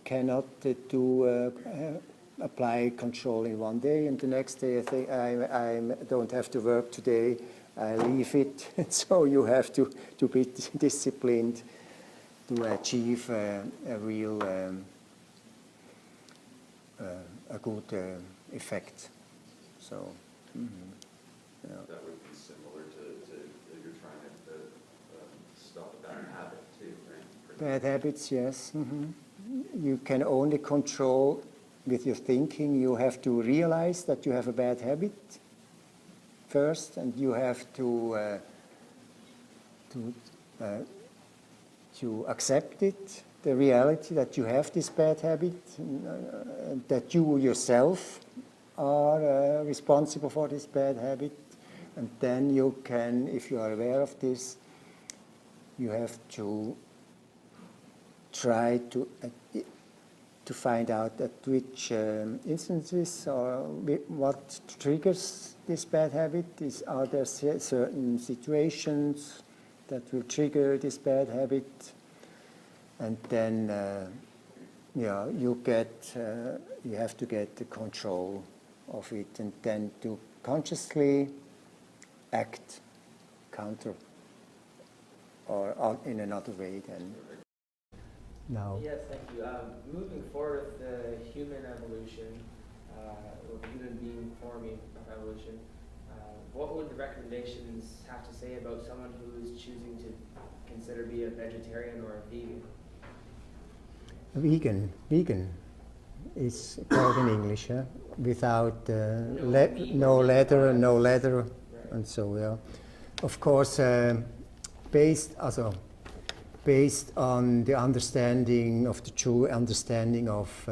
cannot apply control in one day, and the next day I think I don't have to work today, I leave it. So you have to be disciplined to achieve a real a good effect. So yeah. That would be similar to if you're trying to stop a bad habit too, right? Bad habits, yes. You can only control with your thinking. You have to realize that you have a bad habit first, and you have to accept it, the reality that you have this bad habit, that you yourself are responsible for this bad habit, and then you can, if you are aware of this, you have to try to find out at which instances or what triggers this bad habit. Are there certain situations that will trigger this bad habit? And then you have to get the control of it, and then to consciously act counter or in another way then. Now, Yes, thank you. Moving forward with the human evolution, or human being forming of evolution, what would the recommendations have to say about someone who is choosing to consider be a vegetarian or a vegan? vegan is called in English, huh? Without meat, no leather, Right. and so yeah. Of course, based on the understanding of the true understanding of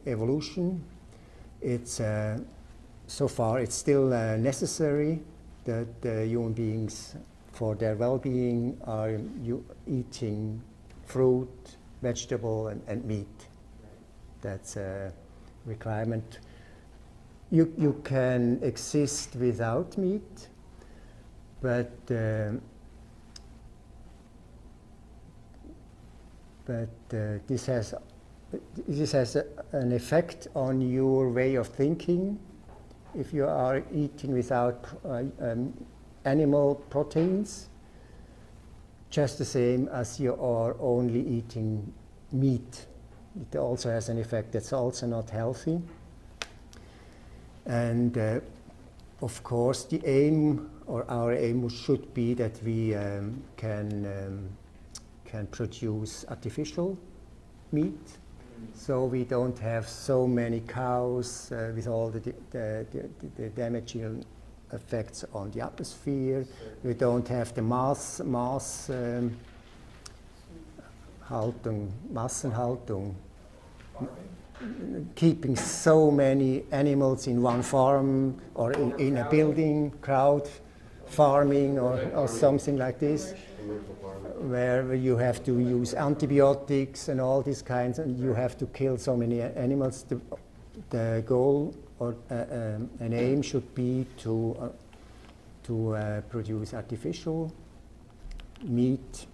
evolution, it's so far it's still necessary that human beings, for their well-being, are eating fruit, vegetable, and meat. That's a requirement. You can exist without meat, but this has an effect on your way of thinking. If you are eating without animal proteins, just the same as you are only eating meat. It also has an effect that's also not healthy. And of course, the aim, or our aim, should be that we can produce artificial meat, so we don't have so many cows with all the damaging effects on the atmosphere. We don't have the Massenhaltung, keeping so many animals in one farm or in a building, crowd farming or something like this, where you have to use antibiotics and all these kinds, and you have to kill so many animals. The goal or an aim should be to produce artificial meat,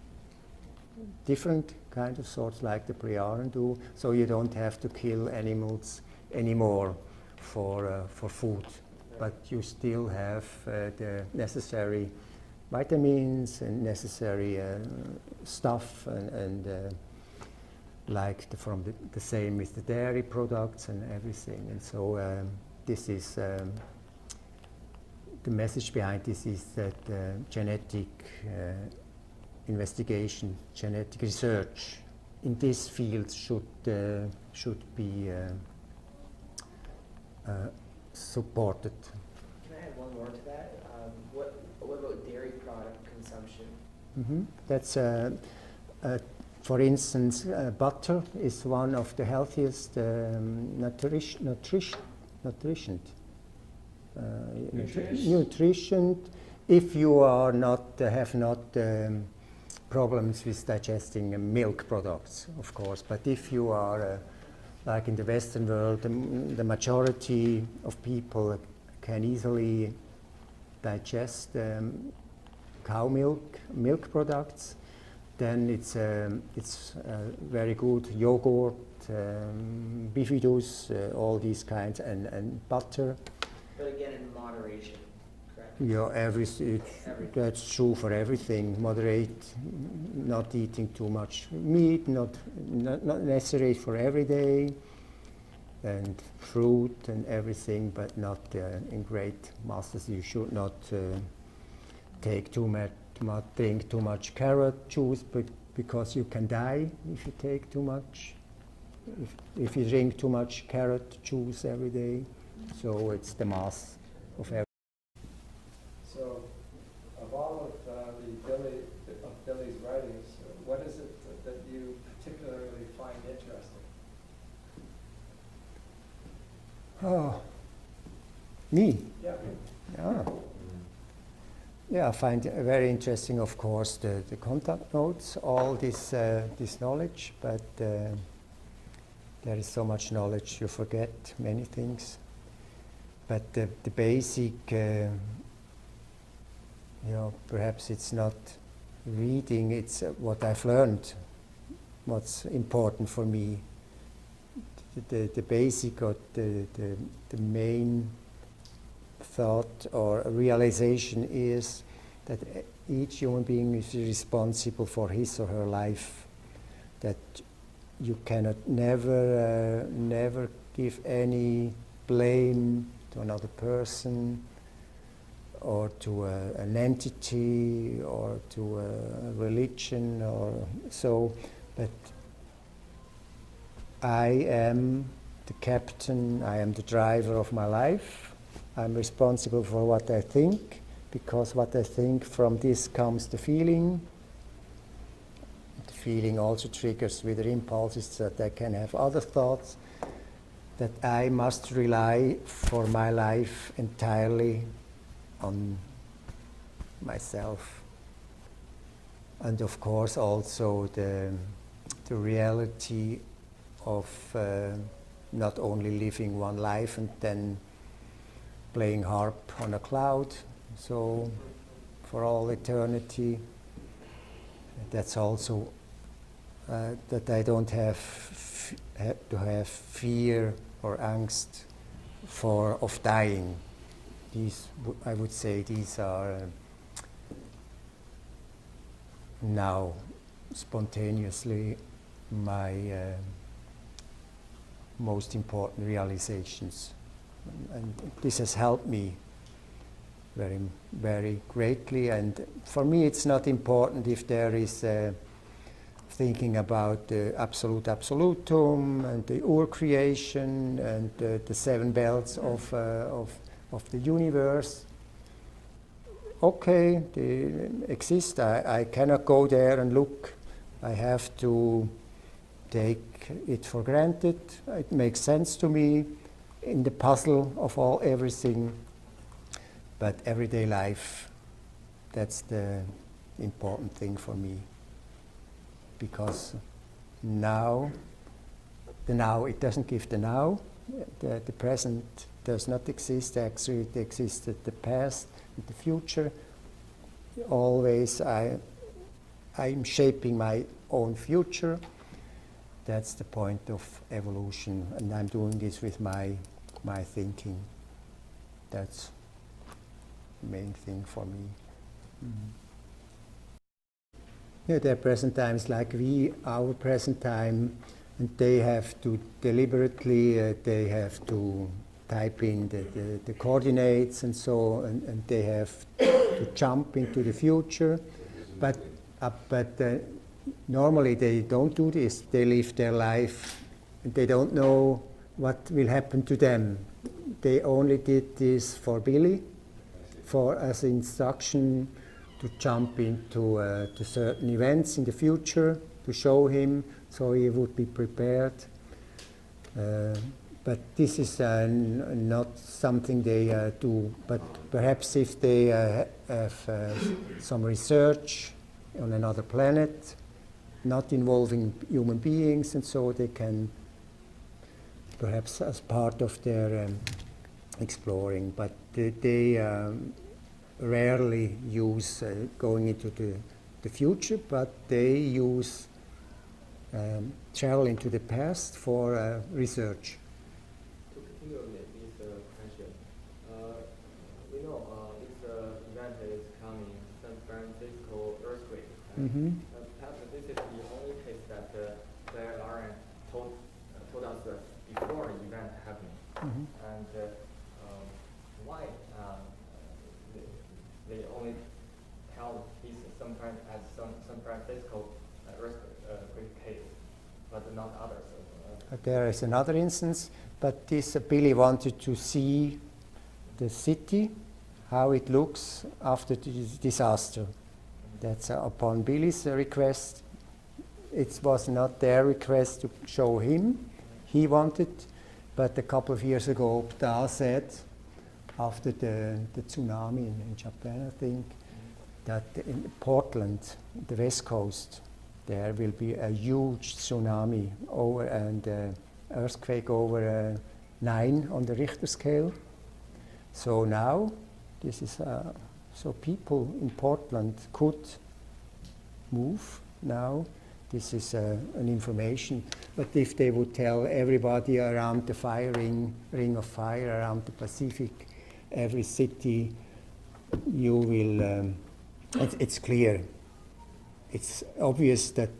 different kind of sorts like the Plejaren do, so you don't have to kill animals anymore for food, but you still have the necessary vitamins and necessary stuff, and like from the same with the dairy products and everything. And so this is the message behind this is that genetic investigation, genetic research in this field should be supported. Can I add one more to that? What about dairy product consumption? That's, for instance, butter is one of the healthiest nutrition if you are not have not problems with digesting milk products, of course. But if you are like in the Western world, the majority of people can easily digest cow milk products, then it's very good. Yogurt, bifidus, all these kinds, and butter. But again, in moderation, correct? Yeah, that's true for everything. Moderate, not eating too much meat, not necessary for every day, and fruit and everything, but not in great masses. You should not take drink too much carrot juice, because you can die if you take too much. If you drink too much carrot juice every day, so it's the mass of everything. So, of all of Billy's writings, what is it that you particularly find interesting? Oh, me? Yeah. Yeah. Yeah, I find it very interesting, of course, the contact notes, all this knowledge, but there is so much knowledge you forget many things. But the basic, perhaps it's not reading, it's what I've learned, what's important for me. The basic or the main thought or a realization is that each human being is responsible for his or her life, that you cannot never give any blame to another person or to an entity or to a religion or so, but I am the captain, I am the driver of my life. I'm responsible for what I think, because what I think, from this comes the feeling. The feeling also triggers with impulses that I can have other thoughts, that I must rely for my life entirely on myself. And of course also the reality of not only living one life and then playing harp on a cloud, so for all eternity. That's also that I don't have to have fear or angst of dying. These, I would say, these are now spontaneously my most important realizations, and this has helped me very, very greatly. And for me, it's not important if there is thinking about the absolute absolutum and the ur-creation and the seven belts of the universe. Okay, they exist. I cannot go there and look. I have to take it for granted. It makes sense to me in the puzzle of everything. But everyday life, that's the important thing for me. Because now, the now, it doesn't give the now. The present does not exist. Actually, it existed the past and the future. Always I'm shaping my own future. That's the point of evolution, and I'm doing this with my thinking. That's the main thing for me. Mm-hmm. Yeah, their present time is like our present time, and they have to deliberately, they have to type in the coordinates and so, and they have to jump into the future. But normally they don't do this. They live their life, and they don't know what will happen to them. They only did this for Billy, as instruction to jump into to certain events in the future, to show him so he would be prepared. But this is not something they do. But perhaps if they have some research on another planet, not involving human beings, and so they can, perhaps as part of their exploring, but they rarely use going into the future, but they use travel into the past for research. To continue with this question, we know this event is coming, San Francisco earthquake. Mm-hmm. Perhaps this is the only case that Plejaren told us before the event happening. Mm-hmm. And why they only tell this San Francisco earthquake case, but not others? There is another instance, but this Billy wanted to see the city, how it looks after the disaster. That's upon Billy's request. It was not their request to show him. He wanted, but a couple of years ago, Pta said, after the tsunami in Japan, I think, that in Portland, the west coast, there will be a huge tsunami and earthquake over 9 on the Richter scale. So now, this is so people in Portland could move now. This is an information. But if they would tell everybody around the ring of fire around the Pacific, every city, you will, it's clear. It's obvious that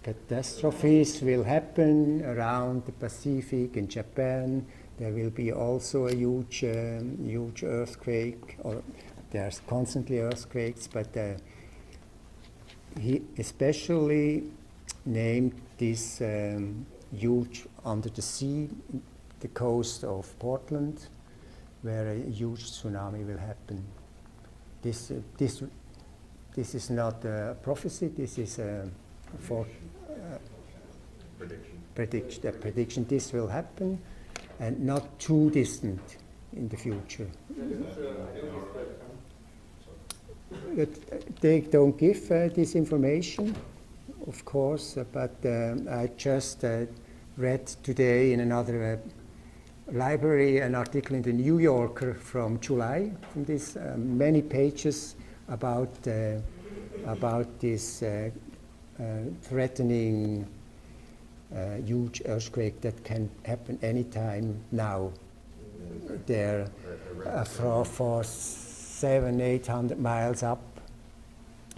catastrophes will happen around the Pacific, in Japan. There will be also a huge earthquake, or there's constantly earthquakes, but he especially named this huge under the sea, the coast of Portland, where a huge tsunami will happen. This is not a prophecy. This is a prediction. This will happen, and not too distant in the future. They don't give this information, of course, but I just read today in another library an article in the New Yorker from July, from this many pages about this threatening huge earthquake that can happen anytime now. There, for 700-800 miles up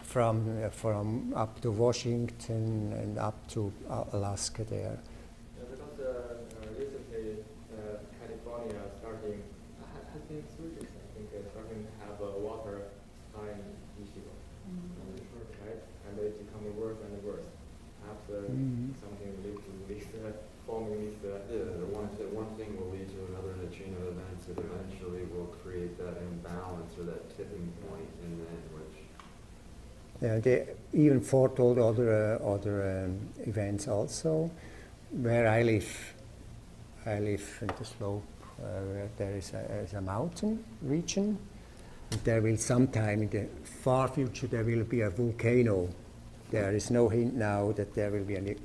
from up to Washington and up to Alaska there. Because recently California starting, I think 3 weeks, I think starting to have a water supply issue, right? And it's becoming worse and worse. Perhaps something leads to this forming this. The one thing will lead to another in a chain of events that eventually will create that imbalance or that tipping point, and then which. They even foretold other events also. Where I live in the slope where there is a mountain region. And there will sometime in the far future there will be a volcano. There is no hint now that there will be a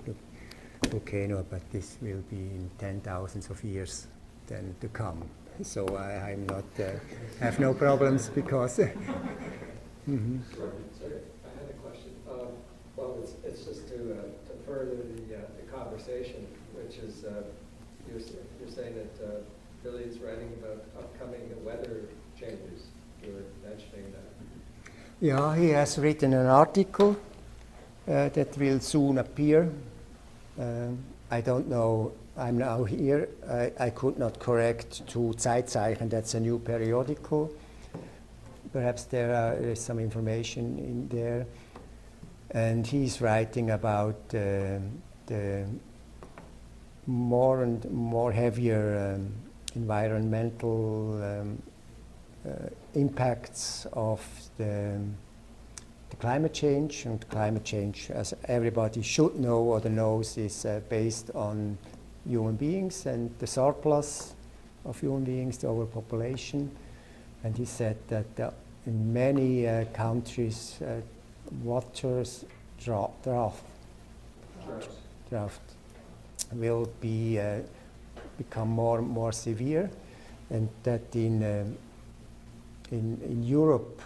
volcano, but this will be in 10,000s of years then to come. So I'm not have no problems because. Sorry, I had a question. Well, it's just to further the conversation, which is you're saying that Billy's writing about upcoming weather changes. You were mentioning that. Yeah, he has written an article that will soon appear. I don't know. I'm now here. I could not correct to Zeitzeichen. That's a new periodical. Perhaps there is some information in there. And he's writing about the more and more heavier environmental impacts of the climate change. And climate change, as everybody should know or knows, is based on human beings and the surplus of human beings, the overpopulation. And he said that in many countries, water's drought will become more and more severe, and that in Europe,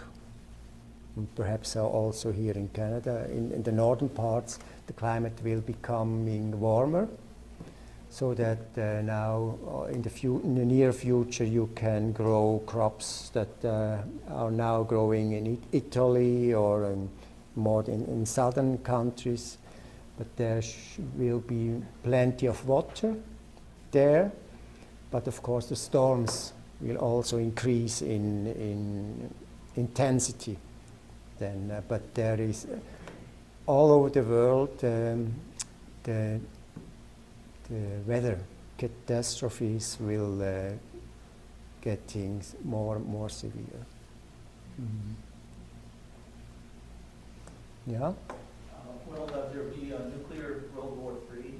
and perhaps also here in Canada, in the northern parts, the climate will becoming warmer, so that now in the near future you can grow crops that are now growing in Italy or more in southern countries, but there will be plenty of water there, but of course the storms will also increase in intensity then, but there is all over the world the weather catastrophes will getting more and more severe. Mm-hmm. Yeah? Will there be a nuclear World War III?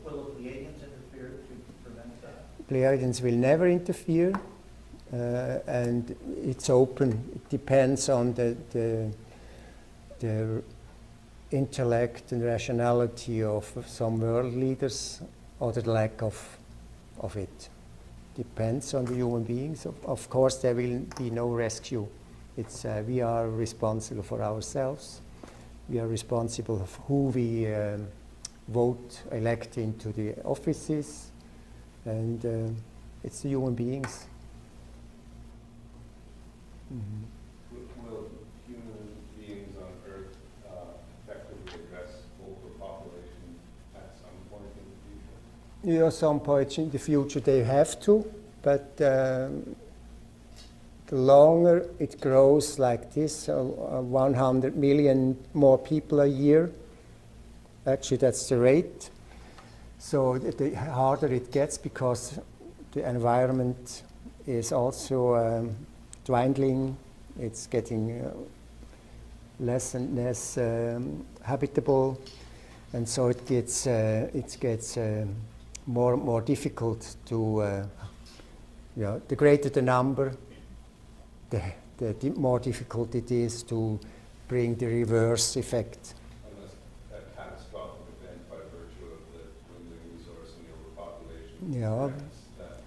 Will the Pleiadians interfere to prevent that? Pleiadians will never interfere, and it's open. It depends on the intellect and rationality of some world leaders, or the lack of it. Depends on the human beings. Of course, there will be no rescue. It's we are responsible for ourselves. We are responsible for who we elect into the offices, and it's the human beings Will human beings on Earth effectively address overpopulation at some point in the future? Yeah, some point in the future they have to, but the longer it grows like this, 100 million more people a year, actually that's the rate. So the harder it gets, because the environment is also dwindling. It's getting less and less habitable, and so it gets more and more difficult to. The greater the number, the more difficult it is to bring the reverse effect. Unless that catastrophic event by virtue of the dwindling resource and the overpopulation. Yeah. That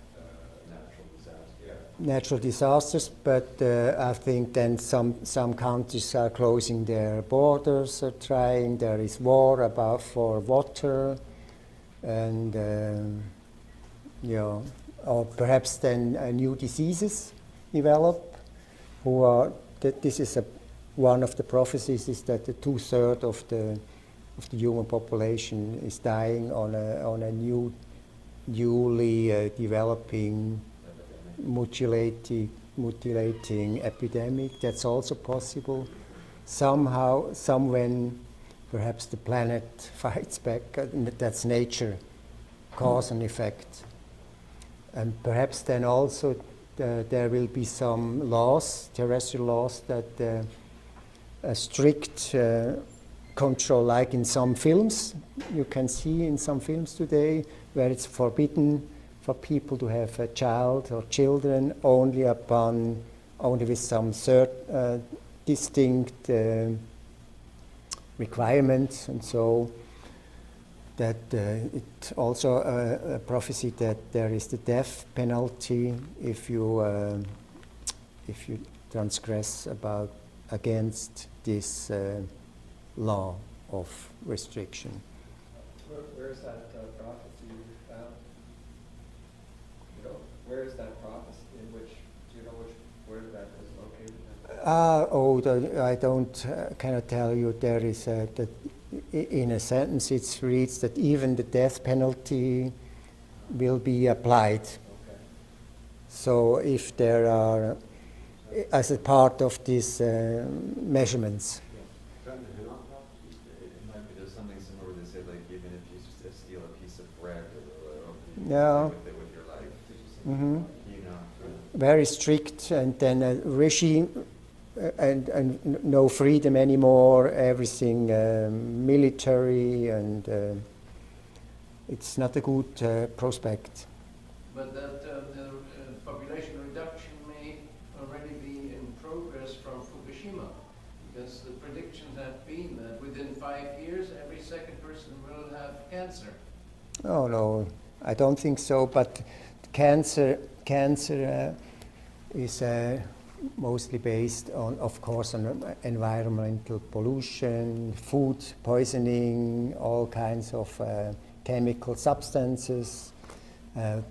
Natural disaster. yeah. Natural disasters, but I think then some countries are closing their borders, are trying. There is war for water, and or perhaps then new diseases develop. This is one of the prophecies, is that 2/3 of the human population is dying on a newly developing mutilating epidemic. That's also possible. Somehow, when perhaps the planet fights back, that's nature, cause and effect. And perhaps then also there will be some laws, terrestrial laws, that a strict control, like in some films, you can see in some films today, where it's forbidden for people to have a child or children only with some distinct requirements, and so that it's also a prophecy that there is the death penalty if you transgress against this law of restriction. Where is that prophecy found? Where is that prophecy? Do you know where that is located? I cannot tell you. There is that in a sentence it reads that even the death penalty will be applied. Okay. So if there are, as a part of these measurements. It might be there's something similar where they say, like, even if you steal a piece of bread Yeah. with your life, Mm-hmm. you know. Very strict, and then a regime and no freedom anymore, everything military, and it's not a good prospect. But that population reduction may already be in progress from Fukushima, because the predictions have been that within 5 years, every second person will have cancer. Oh no, I don't think so. But cancer is mostly based on, of course, on environmental pollution, food poisoning, all kinds of chemical substances, wrong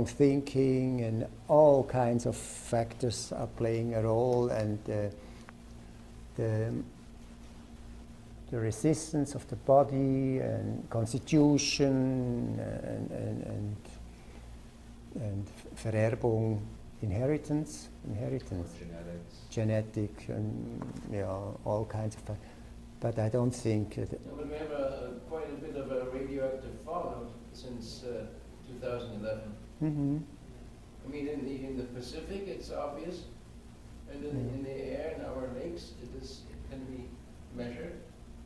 thinking, and all kinds of factors are playing a role, and the resistance of the body and constitution and Vererbung, inheritance, genetic, and all kinds of. But I don't think. But we have quite a bit of a radioactive fallout since 2011. Mm-hmm. I mean, in the Pacific, it's obvious, and in the air, in our lakes, it can be measured.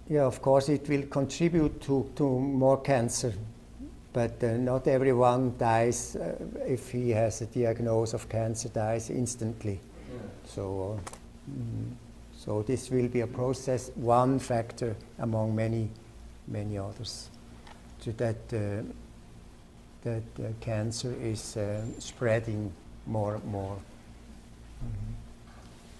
Yeah, of course, it will contribute to more cancer, but not everyone dies if he has a diagnosis of cancer, dies instantly. Yeah. So this will be a process, one factor among many others, so that cancer is spreading more and more. Mm-hmm.